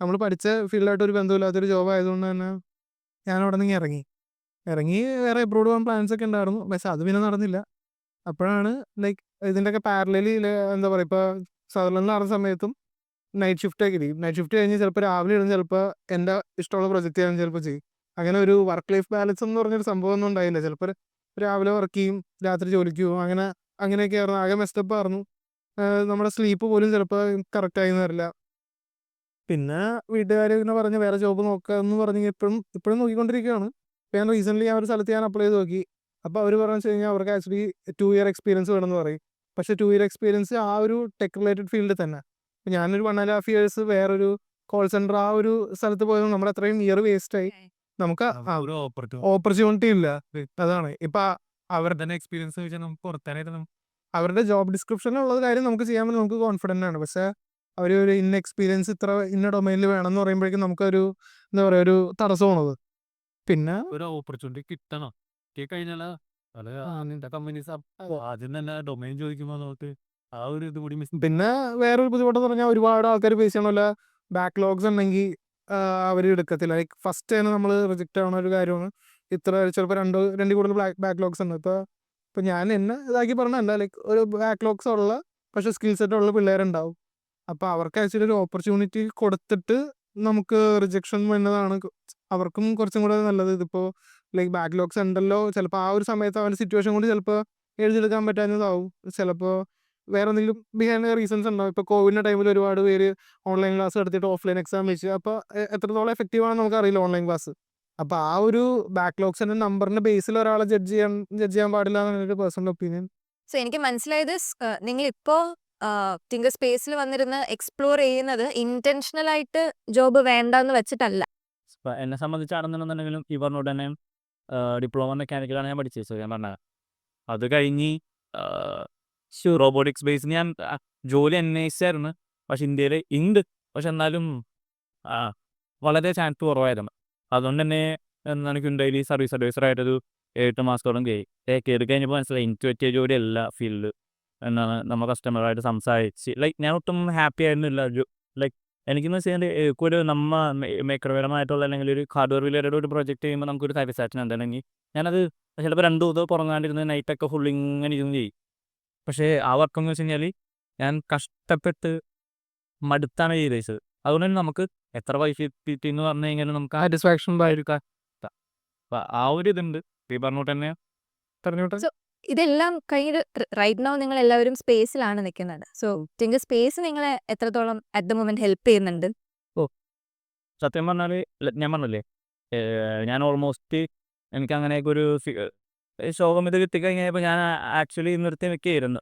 നമ്മൾ പഠിച്ച ഫീൽഡായിട്ട് ഒരു ബന്ധമില്ലാത്തൊരു ജോബ് ആയതുകൊണ്ട് തന്നെ ഞാൻ അവിടെ നിന്ന് ഇറങ്ങി വേറെ എബ്രോഡ് പോകാൻ പ്ലാൻസ് ഒക്കെ ഉണ്ടായിരുന്നു. പക്ഷെ അത് പിന്നെ നടന്നില്ല. അപ്പോഴാണ് ലൈക്ക് ഇതിൻ്റെയൊക്കെ പാരലലി എന്താ പറയുക, ഇപ്പോൾ സദർലൻഡിൽ നടന്ന സമയത്തും നൈറ്റ് ഷിഫ്റ്റ് ഒക്കെ ഇരിക്കും. നൈറ്റ് ഷിഫ്റ്റ് കഴിഞ്ഞ് ചിലപ്പോൾ രാവിലെ ഇരുന്ന് ചിലപ്പോൾ എൻ്റെ ഇഷ്ടമുള്ള പ്രൊജക്റ്റ് ഞാൻ ചിലപ്പോൾ ചെയ്യും. അങ്ങനെ ഒരു വർക്ക് ലൈഫ് ബാലൻസ് എന്ന് പറഞ്ഞൊരു സംഭവം ഒന്നും ഉണ്ടായില്ല. ചിലപ്പോൾ രാവിലെ വർക്ക് ചെയ്യും, രാത്രി ജോലിക്ക് പോകും, അങ്ങനെയൊക്കെ ആയിരുന്നു. ആകെ മെസ്റ്റപ്പ് ആയിരുന്നു. നമ്മുടെ സ്ലീപ്പ് പോലും ചിലപ്പോൾ കറക്റ്റ് ആയി വരില്ല. പിന്നെ വീട്ടുകാർ ഇങ്ങനെ പറഞ്ഞ് വേറെ ജോബ് നോക്കുക എന്ന് പറഞ്ഞ് ഇപ്പോഴും നോക്കിക്കൊണ്ടിരിക്കുകയാണ്. ഇപ്പോൾ ഞാൻ റീസെൻ്റ്ലി ഒരു സ്ഥലത്ത് ഞാൻ അപ്ലൈ ചെയ്ത് നോക്കി. അപ്പോൾ അവർ പറഞ്ഞു വെച്ച് കഴിഞ്ഞാൽ അവർക്ക് ആക്ച്വലി 2 year എക്സ്പീരിയൻസ് വേണമെന്ന് പറയും. പക്ഷേ 2 year എക്സ്പീരിയൻസ് ആ ഒരു ടെക് റിലേറ്റഡ് ഫീൽഡിൽ തന്നെ. അപ്പോൾ ഞാനൊരു 1.5 years വേറൊരു കോൾ സെൻറ്റർ ആ ഒരു സ്ഥലത്ത് പോയത് നമ്മുടെ അത്രയും ഇയർ വേസ്റ്റായി. നമുക്ക് ഒരു ഓപ്പർച്യൂണിറ്റി ഇല്ല. അതാണ് ഇപ്പം അവരുടെ തന്നെ എക്സ്പീരിയൻസ് വെച്ചാൽ നമുക്ക് പുറത്താനായിട്ട് അവരുടെ ജോബ് ഡിസ്ക്രിപ്ഷനിലുള്ള കാര്യം നമുക്ക് ചെയ്യാൻ വേണ്ടി നമുക്ക് കോൺഫിഡൻ്റ് ആണ്. പക്ഷേ അവർ ഒരു ഇന്ന എക്സ്പീരിയൻസ് ഇന്ന ഡൊമൈനിൽ വേണമെന്ന് പറയുമ്പോഴേക്കും നമുക്കൊരു എന്താ പറയുക ഒരു തടസ്സമാണത്. പിന്നെ ഒരു ഓപ്പർച്യൂണിറ്റി കിട്ടണം. കിട്ടിക്കഴിഞ്ഞാൽ അത് നിന്റെ കമ്പനീസ് ആദ്യം തന്നെ ഡൊമൈൻ ചോദിക്കുമ്പോൾ നമുക്ക് ആ ഒരു ഇത് കൂടി മിസ്. പിന്നെ വേറൊരു ബുദ്ധിമുട്ടെന്ന് പറഞ്ഞാൽ ഒരുപാട് ആൾക്കാർ ഫേസ് ചെയ്യണ പോലെ ബാക്ക്ലോഗ്സ് ഉണ്ടെങ്കിൽ അവർ എടുക്കത്തില്ല. ലൈക്ക് ഫസ്റ്റ് തന്നെ നമ്മൾ റിജക്റ്റ് ആവുന്ന ഒരു കാര്യമാണ്. ചിലപ്പോൾ രണ്ട് കൂടുതൽ ബാക്ക്ലോഗ്സ് ഉണ്ട്. ഇപ്പോൾ ഞാൻ എന്നെ ഇതാക്കി പറഞ്ഞല്ല, ലൈക്ക് ഒരു ബാക്ക്ലോഗ്സ് ഉള്ള പക്ഷേ സ്കിൽ സെറ്റ് ഉള്ള പിള്ളേരുണ്ടാവും. അപ്പോൾ അവർക്ക് ആക്ച്വലി ഒരു ഓപ്പർച്യൂണിറ്റി കൊടുത്തിട്ട് നമുക്ക് റിജക്ഷൻ വരുന്നതാണ് അവർക്കും കുറച്ചും കൂടെ നല്ലത്. ഇതിപ്പോൾ ലൈക്ക് ബാക്ക്ലോഗ്സ് ഉണ്ടല്ലോ, ചിലപ്പോൾ ആ ഒരു സമയത്ത് അവൻ്റെ സിറ്റുവേഷൻ കൊണ്ട് ചിലപ്പോൾ എഴുതിയെടുക്കാൻ പറ്റാഞ്ഞതാവും. ചിലപ്പോൾ വേറെ എന്തെങ്കിലും ബിഹൈൻഡ് റീസൺസ് ഉണ്ടാവും. ഇപ്പോൾ കോവിഡിൻ്റെ ടൈമിൽ ഒരുപാട് പേര് ഓൺലൈൻ ക്ലാസ് എടുത്തിട്ട് ഓഫ്ലൈൻ എക്സാം വെച്ച്. അപ്പോൾ എത്രത്തോളം എഫക്റ്റീവ് ആണെന്ന് നമുക്കറിയില്ല ഓൺലൈൻ ക്ലാസ്. അപ്പോൾ ആ ഒരു ബാക്ക്ലോഗ്സിൻ്റെ നമ്പറിൻ്റെ ബേസിൽ ഒരാളെ ജഡ്ജ് ചെയ്യാൻ പാടില്ല എന്നാണ് എൻ്റെ പേഴ്സണൽ ഒപ്പീനിയൻ. സോ എനിക്ക് മനസ്സിലായത് നിങ്ങൾ ഇപ്പോൾ തിങ്കർ സ്പേസിൽ വന്നിരുന്ന് എക്സ്പ്ലോർ ചെയ്യുന്നത് ഇന്റൻഷണൽ ആയിട്ട് ജോബ് വേണ്ടെന്ന് വെച്ചിട്ടല്ല. ഇപ്പം എന്നെ സംബന്ധിച്ചാണെന്നുണ്ടെങ്കിലും ഈ പറഞ്ഞ തന്നെ ഡിപ്ലോമ മെക്കാനിക്കലാണ് ഞാൻ പഠിച്ചത്. ഞാൻ പറഞ്ഞത് അത് കഴിഞ്ഞ് റോബോട്ടിക്സ് ബേസിൽ ഞാൻ ജോലി അന്വേഷിച്ചായിരുന്നു. പക്ഷെ ഇന്ത്യയിൽ ഉണ്ട്, പക്ഷെ എന്നാലും വളരെ ചാൻസ് കുറവായിരുന്നു. അതുകൊണ്ട് തന്നെ എനിക്ക് ഡെയിലി സർവീസ് അഡ്വൈസറായിട്ടൊരു 8 മാസത്തോളം കയറി കഴിഞ്ഞപ്പോൾ മനസ്സിലായി എനിക്ക് പറ്റിയ ജോലിയല്ല ഫീൽഡ് എന്നാണ്. നമ്മൾ കസ്റ്റമറായിട്ട് സംസാരിച്ച് ലൈക്ക് ഞാൻ ഒട്ടും ഹാപ്പി ആയിരുന്നില്ല. ലൈക്ക് എനിക്കെന്ന് വെച്ച് കഴിഞ്ഞാൽ ഒരു മേക്കർപരമായിട്ടുള്ള അല്ലെങ്കിൽ ഒരു ഹാർഡ്വെയർ റിലേറ്റഡ് ഒരു പ്രൊജക്റ്റ് ചെയ്യുമ്പോൾ നമുക്കൊരു സാറ്റിസ്ഫാക്ഷൻ എന്താണെങ്കിൽ ഞാനത് ചിലപ്പോൾ 2 ദിവസം പുറങ്ങാണ്ടിരുന്ന് നൈറ്റൊക്കെ ഫുൾ ഇങ്ങനെ ഇരുന്ന് ചെയ്യും. പക്ഷേ ആ വർക്കെന്ന് വെച്ച് കഴിഞ്ഞാൽ ഞാൻ കഷ്ടപ്പെട്ട് മടുത്താണ് ചെയ്തത്. അതുകൊണ്ട് തന്നെ നമുക്ക് എത്ര പൈസ എന്ന് പറഞ്ഞു കഴിഞ്ഞാൽ നമുക്ക് സാറ്റിസ്ഫാക്ഷൻ ഉണ്ടായിരിക്കാം. അപ്പം ആ ഒരു ഇതുണ്ട്. ഈ പറഞ്ഞോട്ട് തന്നെ പറഞ്ഞോട്ടെ. ഇതെല്ലാം കഴിഞ്ഞിട്ട് റൈറ്റ് നൗ നിങ്ങൾ എല്ലാവരും സ്പേസിലാണ് നിൽക്കുന്നത്. സോ തിങ്കർ സ്പേസ് നിങ്ങളെ എത്രത്തോളം അറ്റ് ദ മൊമെന്റ് ഹെൽപ്പ് ചെയ്യുന്നുണ്ട്? സത്യം പറഞ്ഞാൽ ഞാൻ പറഞ്ഞില്ലേ, ഞാൻ ഓൾമോസ്റ്റ് എനിക്ക് അങ്ങനെയൊക്കെ ഒരു ശോകം ഇത് കിട്ടിക്കഴിഞ്ഞപ്പോൾ ഞാൻ ആക്ച്വലി നിർത്തി വെക്കുകയായിരുന്നു.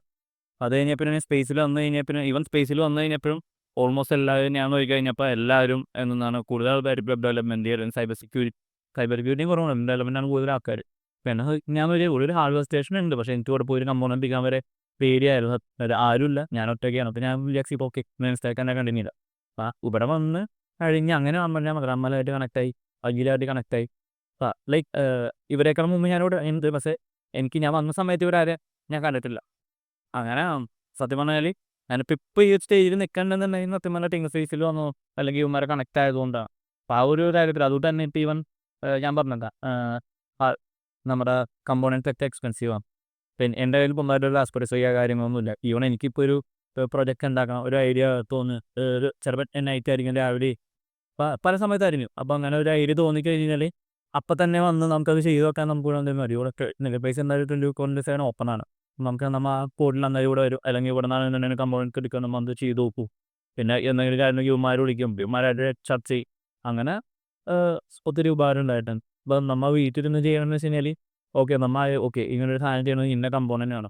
അത് കഴിഞ്ഞാൽ പിന്നെ സ്പേസിൽ വന്നു കഴിഞ്ഞാൽ പിന്നെ ഈവൻ സ്പേസിൽ വന്നു കഴിഞ്ഞപ്പോഴും ഓൾമോസ്റ്റ് എല്ലാവരും ഞാൻ നോക്കി കഴിഞ്ഞപ്പോൾ എല്ലാവരും എന്നാണ് കൂടുതൽ web development, cyber security cyber സെക്യൂരിറ്റിയും കുറവാണ്, ഡെവലപ്മെൻറ്റാണ് കൂടുതൽ ആൾക്കാർ. പിന്നെ ഞാൻ ഒരു ഹാർഡ്വെയർ സ്റ്റേഷൻ ഉണ്ട്, പക്ഷേ എനിക്ക് ഇവിടെ പോയി ഒരു കമ്പോണൻ്റ് പിടിക്കാൻ വരെ പേടിയായിരുന്നു. അതായത് ആരുമില്ല, ഞാൻ ഒറ്റയ്ക്കാണ്. അപ്പോൾ ഞാൻ വിചാരിച്ചു ഇപ്പോൾ ഓക്കെ സ്റ്റേക്ക് തന്നെ കണ്ടിന്യൂ ചെയ്യില്ല. അപ്പോൾ ഇവിടെ വന്ന് കഴിഞ്ഞ് അങ്ങനെ ഞാൻ റമ്മലായിട്ട് കണക്റ്റായി, അഖിലായിട്ട് കണക്റ്റായി. ലൈക്ക് ഇവരെക്കാൾ മുമ്പ് ഞാനിവിടെ ഉണ്ട്, പക്ഷേ ഞാൻ വന്ന സമയത്ത് ഇവരാരെ ഞാൻ കണ്ടിട്ടില്ല. അങ്ങനെ സത്യം പറഞ്ഞാൽ ഞാനിപ്പോൾ ഈ സ്റ്റേജിൽ നിൽക്കണ്ടെന്നുണ്ടെങ്കിൽ സത്യം പറഞ്ഞാൽ ടിങ് സ്പേസിൽ വന്നു അല്ലെങ്കിൽ ഇവന്മാരെ കണക്റ്റ് ആയതുകൊണ്ടാണ്. അപ്പോൾ ആ ഒരു കാര്യത്തിൽ അതുകൊണ്ട് തന്നെ ഇപ്പോൾ ഈവൻ ഞാൻ പറഞ്ഞതാ നമ്മുടെ കമ്പോണൻസ് ഒക്കെ എക്സ്പെൻസീവാണ്. പിന്നെ എൻ്റെ കയ്യിൽ സ്വന്തമായിട്ടൊരു ആസ്പെക്ട്സ് കാര്യങ്ങളൊന്നുമില്ല. ഈവൻ എനിക്കിപ്പോൾ ഒരു പ്രൊജക്റ്റ് ഉണ്ടാക്കണം, ഒരു ഐഡിയ തോന്നുന്നു, ഒരു ചിലപ്പോൾ നൈറ്റ് ആയിരിക്കും, രാവിലെ പല സമയത്തായിരിക്കും. അപ്പോൾ അങ്ങനെ ഒരു ഐഡിയ തോന്നിക്കഴിഞ്ഞാൽ അപ്പം തന്നെ വന്ന് നമുക്കത് ചെയ്ത് വെക്കാൻ നമുക്ക് ഇവിടെ എന്തെങ്കിലും മതി. ഇവിടെ നിലപൈസ എന്തായാലും 24/7 ഓപ്പൺ ആണ്. നമുക്ക് നമ്മൾ ആ കോഡിൽ നന്നായി ഇവിടെ വരും, അല്ലെങ്കിൽ ഇവിടെ നിന്നാണ് കമ്പോണൻസ് എടുക്കുക, നമ്മൾ അത് ചെയ്ത് നോക്കും. പിന്നെ എന്തെങ്കിലും കാര്യം യുവമാർ വിളിക്കും, യുവമാരായിട്ട് ചർച്ച ചെയ്യും. അങ്ങനെ ഒത്തിരി ഉപകാരം ഉണ്ടായിട്ടുണ്ട്. ഇപ്പം നമ്മൾ വീട്ടിലിരുന്ന് ചെയ്യണമെന്ന് വെച്ച് കഴിഞ്ഞാൽ ഓക്കെ ഇങ്ങനൊരു സാധനം ചെയ്യണമെങ്കിൽ ഇന്ന കമ്പോണൻ്റ് ആണ്.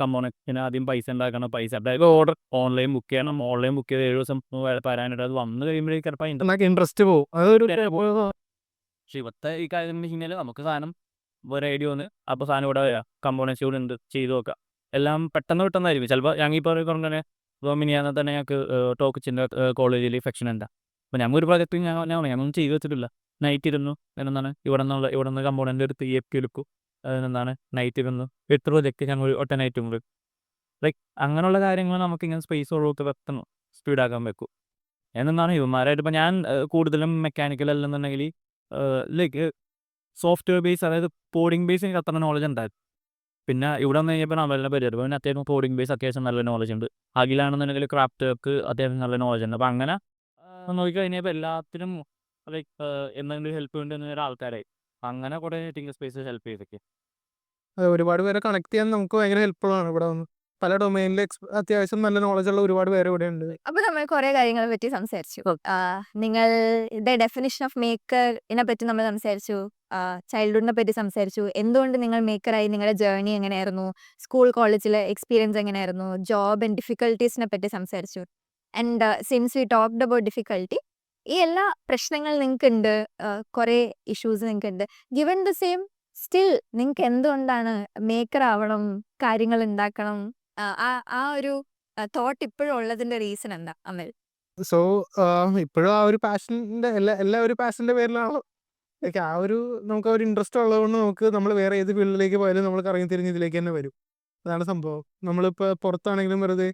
കമ്പോണൻറ്റിന് ആദ്യം പൈസ ഉണ്ടാക്കണം. അതായത് ഓർഡർ ഓൺലൈൻ ബുക്ക് ചെയ്യണം. ഓൺലൈൻ ബുക്ക് ചെയ്ത് 7 ദിവസം വരാനായിട്ട് അത് വന്ന് കഴിയുമ്പോഴേക്കും ചിലപ്പോൾ എന്നൊക്കെ ഇൻട്രസ്റ്റ് പോകും. അതൊരു പക്ഷേ ഇവിടുത്തെ ഈ കാര്യം എന്ന് വെച്ച് കഴിഞ്ഞാൽ നമുക്ക് സാധനം ഒരു ഐഡിയ വന്ന് അപ്പോൾ സാധനം ഇവിടെ വരാം, കമ്പോണൻസ് ഇവിടെ ഉണ്ട്, ചെയ്ത് നോക്കാം. എല്ലാം പെട്ടെന്നായിരിക്കും. ചിലപ്പോൾ ഞങ്ങൾ ഇപ്പോൾ പറഞ്ഞാൽ മിനിയാന്ന് തന്നെ ഞങ്ങൾക്ക് ടോക്കിച്ചിൻ്റെ കോളേജിൽ ഫെക്ഷൻ ഉണ്ട്. അപ്പോൾ ഞങ്ങൾ ഒരു പ്രോജക്റ്റ് ഞങ്ങളൊന്നും ചെയ്ത് വെച്ചിട്ടില്ല. നൈറ്റ് ഇരുന്നു എന്താണ് ഇവിടെ നിന്ന് കമ്പോണൻ്റ് എടുത്ത് EFT എടുക്കും. എന്താണ് നൈറ്റ് ഇരുന്നു 8 പ്രൊജക്റ്റ് ഞങ്ങൾ ഒറ്റ നൈറ്റും കൂടി. ലൈക്ക് അങ്ങനെയുള്ള കാര്യങ്ങൾ നമുക്ക് ഇങ്ങനെ സ്പേസ് ഉള്ളവർക്ക് പെട്ടെന്ന് സ്പീഡാക്കാൻ വെക്കും. എന്നാണ് ഇവന്മാരായിട്ട് ഇപ്പോൾ ഞാൻ കൂടുതലും മെക്കാനിക്കൽ അല്ലെന്നുണ്ടെങ്കിൽ ലൈക്ക് സോഫ്റ്റ്വെയർ ബേസ്, അതായത് കോഡിംഗ് ബേസ് എനിക്ക് അത്ര നോളജ് ഉണ്ടായിരുന്നു. പിന്നെ ഇവിടെ വന്ന് കഴിഞ്ഞപ്പോൾ നമ്മളെ പരിചയം, പിന്നെ അത്യാവശ്യം കോഡിംഗ് ബേസ് അത്യാവശ്യം നല്ല നോളജ് ഉണ്ട്. അഖിലാണെന്നുണ്ടെങ്കിൽ ക്രാഫ്റ്റ് വർക്ക് അത്യാവശ്യം നല്ല നോളജ് ഉണ്ട്. അപ്പോൾ അങ്ങനെ നോക്കിക്കഴിഞ്ഞപ്പോൾ എല്ലാത്തിനും ലൈക്ക് എന്തെങ്കിലും ഹെൽപ്പ് വേണ്ടുന്ന ഒരാൾക്കാരായി. അങ്ങനെ കുറേ ടിങ് സ്പേസ് ഹെൽപ്പ് ചെയ്തൊക്കെ. ഒരുപാട് പേരെ കണക്ട് ചെയ്യാൻ നമുക്ക് ഭയങ്കര ഹെൽപ്ഫുൾ ആണ്. ഇവിടെ വന്ന് പല ഡൊമൈനിൽ അത്യാവശ്യം നല്ല നോളജ് ഉള്ള ഒരുപാട് പേര് ഇവിടെ ഉണ്ട്. അപ്പൊ നമ്മൾ കുറെ കാര്യങ്ങളെ പറ്റി സംസാരിച്ചു. നിങ്ങളുടെ ഡെഫിനിഷൻ ഓഫ് മേക്കറിനെ പറ്റി നമ്മൾ സംസാരിച്ചു, ചൈൽഡ്ഹുഡിനെ പറ്റി സംസാരിച്ചു, എന്തുകൊണ്ട് നിങ്ങൾ മേക്കറായി, നിങ്ങളുടെ ജേർണി എങ്ങനെയായിരുന്നു, സ്കൂൾ കോളേജിലെ എക്സ്പീരിയൻസ് എങ്ങനെയായിരുന്നു, ജോബ് ആൻഡ് ഡിഫിക്കൽട്ടീസിനെ പറ്റി സംസാരിച്ചു. And since we talked about difficulty, ഈ എല്ലാ പ്രശ്നങ്ങൾ നിങ്ങൾക്ക് ഉണ്ട്, കുറെ ഇഷ്യൂസ് നിങ്ങൾക്ക് ഉണ്ട്. ഗിവൻ ദ സെയിം സ്റ്റിൽ നിങ്ങൾക്ക് എന്തുകൊണ്ടാണ് മേക്കർ ആവണം, കാര്യങ്ങൾ ഉണ്ടാക്കണം, ആ ഒരു തോട്ട് ഇപ്പോഴും ഉള്ളതിന്റെ റീസൺ എന്താ അമൽ? സോ ഇപ്പോഴും ആ ഒരു പാഷൻ്റെ എല്ലാ ഒരു പാഷൻ്റെ പേരിലാണ്. ലൈക്ക് ആ ഒരു നമുക്ക് ഒരു ഇൻട്രസ്റ്റ് ഉള്ളതുകൊണ്ട് നമ്മൾ വേറെ ഏത് ഫീൽഡിലേക്ക് പോയാലും നമ്മൾ കറങ്ങി തിരിഞ്ഞ് ഇതിലേക്ക് തന്നെ വരും. അതാണ് സംഭവം. നമ്മളിപ്പോൾ പുറത്താണെങ്കിലും വെറുതെ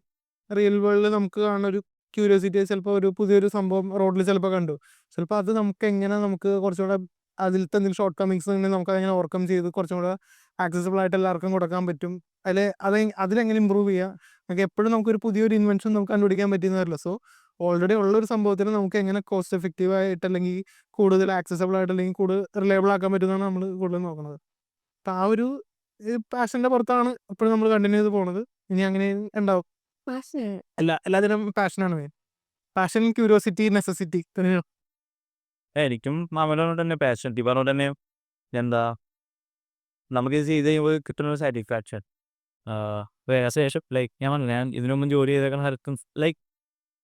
റിയൽ വേൾഡിൽ നമുക്ക് കാണുന്ന ഒരു ക്യൂരിയോസിറ്റി, ചിലപ്പോൾ ഒരു പുതിയൊരു സംഭവം റോഡിൽ ചിലപ്പോൾ കണ്ടു, ചിലപ്പോൾ അത് നമുക്ക് കുറച്ചുകൂടെ അതിലത്തെ എന്തെങ്കിലും ഷോർട്ട് കമ്മിങ്സ് ഉണ്ടെങ്കിൽ നമുക്ക് അതിങ്ങനെ ഓവർകം ചെയ്ത് കുറച്ചും കൂടെ ആക്സസിബിൾ ആയിട്ട് എല്ലാവർക്കും കൊടുക്കാൻ പറ്റും. അതിലെങ്ങനെ ഇമ്പ്രൂവ് ചെയ്യുക, നമുക്ക് എപ്പോഴും നമുക്കൊരു പുതിയൊരു ഇൻവെൻഷൻ നമുക്ക് കണ്ടുപിടിക്കാൻ പറ്റിയെന്ന് വരില്ല. സോ ഓൾറെഡി ഉള്ളൊരു സംഭവത്തിന് നമുക്ക് എങ്ങനെ കോസ്റ്റ് എഫക്റ്റീവ് ആയിട്ട്, അല്ലെങ്കിൽ കൂടുതൽ ആക്സസിബിൾ ആയിട്ട്, അല്ലെങ്കിൽ കൂടുതൽ റിലയബിൾ ആക്കാൻ പറ്റുന്നതാണ് നമ്മൾ കൂടുതൽ നോക്കുന്നത്. അപ്പം ആ ഒരു പാഷൻ്റെ പുറത്താണ് ഇപ്പോഴും നമ്മൾ കണ്ടിന്യൂ ചെയ്ത് പോകുന്നത്. ഇനി അങ്ങനെ ഉണ്ടാവും. എല്ലാത്തിനും പാഷനാണ് മെയിൻ. Passion, curiosity, necessity. എനിക്കും അവനോട് തന്നെ പാഷൻ പറഞ്ഞോട് തന്നെ എന്താ നമുക്ക് ഇത് ചെയ്ത് കഴിയുമ്പോൾ കിട്ടുന്ന ഒരു സാറ്റിസ്ഫാക്ഷൻ വേറെ ശേഷം. ലൈക്ക് ഞാൻ ഇതിനു മുമ്പ് ജോലി ചെയ്തേക്കുന്ന സ്ഥലത്തും ലൈക്ക്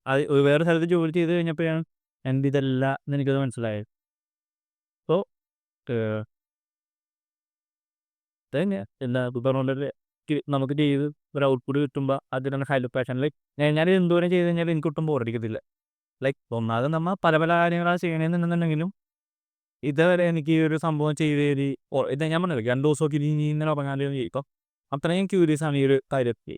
അത് വേറെ സ്ഥലത്ത് ജോലി ചെയ്ത് കഴിഞ്ഞപ്പോഴാണ് എൻ്റെ ഇതല്ല എന്ന് എനിക്കത് മനസ്സിലായത്. സോ തന്നെ എന്താ പറഞ്ഞ നമുക്ക് ചെയ്ത് ഒരു ഔട്ട്പുട്ട് കിട്ടുമ്പോൾ അതിനാണ് ഹൈ പാഷൻ. ലൈക്ക് ഞാനിത് എന്തോരം ചെയ്ത് കഴിഞ്ഞാൽ എനിക്ക് ഒട്ടും ബോറടിക്കത്തില്ല. ലൈക്ക് ഒന്നാമത് നമ്മൾ പല കാര്യങ്ങളാണ് ചെയ്യണമെന്നുണ്ടെങ്കിലും ഇതുവരെ എനിക്ക് ഈ ഒരു സംഭവം ചെയ്ത് ഇത് ഞാൻ പറഞ്ഞില്ല 2 ദിവസമൊക്കെ ഇങ്ങനെ ഉറങ്ങാൻ ഇപ്പം അത്രയും ക്യൂരിയസ് ആണ് ഈ ഒരു കാര്യത്തിൽ.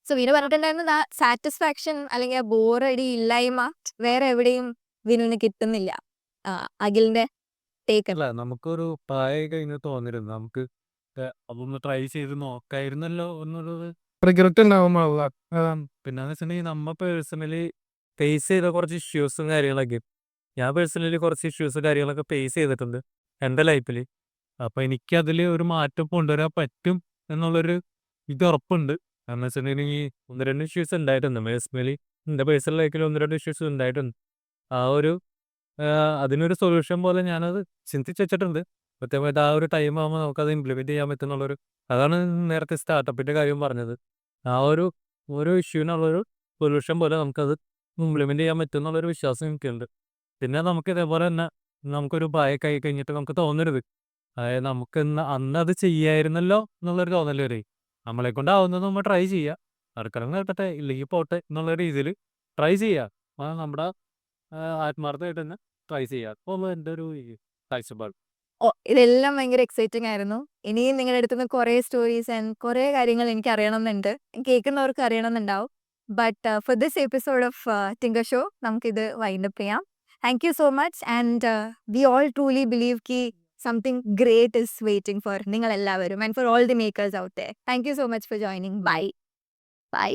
സോ വിനു പറഞ്ഞിട്ടുണ്ടായിരുന്നത് സാറ്റിസ്ഫാക്ഷൻ അല്ലെങ്കിൽ ബോറടി ഇല്ലായ്മ വേറെ എവിടെയും വിനുവിന് കിട്ടുന്നില്ല. അഖിലിന്റെ ടേക്ക് അല്ല, നമുക്കൊരു പ്രായം കഴിഞ്ഞ് തോന്നിയിരുന്നു നമുക്ക് അതൊന്ന് ട്രൈ ചെയ്ത് നോക്കായിരുന്നല്ലോ എന്നുള്ളത്. റിഗ്രറ്റ് ഉണ്ടാവും. അതാണ്. പിന്നെന്ന് വെച്ചിട്ടുണ്ടെങ്കിൽ നമ്മ പേഴ്സണലി ഫേസ് ചെയ്ത കുറച്ച് ഇഷ്യൂസും കാര്യങ്ങളൊക്കെ, ഞാൻ പേഴ്സണലി കുറച്ച് ഇഷ്യൂസ് കാര്യങ്ങളൊക്കെ ഫേസ് ചെയ്തിട്ടുണ്ട് എൻ്റെ ലൈഫിൽ. അപ്പോൾ എനിക്കതിൽ ഒരു മാറ്റം കൊണ്ടുവരാൻ പറ്റും എന്നുള്ളൊരു ഇത് ഉറപ്പുണ്ട്. കാരണം വെച്ചിട്ടുണ്ടെങ്കിൽ 1-2 ഇഷ്യൂസ് ഉണ്ടായിട്ടുണ്ട് പേഴ്സണലി, എൻ്റെ പേഴ്സണൽ ലൈഫിൽ 1-2 ഇഷ്യൂസ് ഉണ്ടായിട്ടുണ്ട്. ആ ഒരു അതിനൊരു സൊല്യൂഷൻ പോലെ ഞാനത് ചിന്തിച്ച് വെച്ചിട്ടുണ്ട്. കൃത്യമായിട്ട് ആ ഒരു ടൈം ആകുമ്പോൾ നമുക്കത് ഇംപ്ലിമെൻറ്റ് ചെയ്യാൻ പറ്റുന്നുള്ളൊരു, അതാണ് നേരത്തെ സ്റ്റാർട്ടപ്പിൻ്റെ കാര്യം പറഞ്ഞത്. ആ ഒരു ഓരോ ഇഷ്യൂവിനുള്ളൊരു സൊല്യൂഷൻ പോലെ നമുക്കത് ഇംപ്ലിമെൻറ്റ് ചെയ്യാൻ പറ്റും എന്നുള്ളൊരു വിശ്വാസം എനിക്കുണ്ട്. പിന്നെ നമുക്ക് ഇതേപോലെ തന്നെ നമുക്കൊരു ഭയമൊക്കെ ആയി കഴിഞ്ഞിട്ട് നമുക്ക് തോന്നരുത്. അതായത് നമുക്ക് അന്ന് അത് ചെയ്യായിരുന്നല്ലോ എന്നുള്ളൊരു തോന്നൽ വരെ. നമ്മളെ കൊണ്ടാവുന്നത് നമ്മൾ ട്രൈ ചെയ്യുക. നടക്കണം കേൾക്കട്ടെ, ഇല്ലെങ്കിൽ പോട്ടെ എന്നുള്ള രീതിയിൽ ട്രൈ ചെയ്യുക. നമ്മുടെ ആത്മാർത്ഥമായിട്ട് തന്നെ ട്രൈ ചെയ്യുക. അപ്പോൾ എൻ്റെ ഒരു കാഴ്ചപ്പാട്. ഇതെല്ലാം ഭയങ്കര എക്സൈറ്റിംഗ് ആയിരുന്നു. ഇനിയും നിങ്ങളുടെ അടുത്ത് നിന്ന് കുറേ സ്റ്റോറീസ് ആൻഡ് കുറേ കാര്യങ്ങൾ എനിക്ക് അറിയണമെന്നുണ്ട്. കേൾക്കുന്നവർക്ക് അറിയണമെന്നുണ്ടാവും. But for this episode of Tinker show നമുക്കിത് വൈൻഡപ്പ് ചെയ്യാം. Thank you so much and we all truly believe കി something great is waiting for നിങ്ങൾ എല്ലാവരും and for all the makers out there. Thank you so much for joining. Bye. By.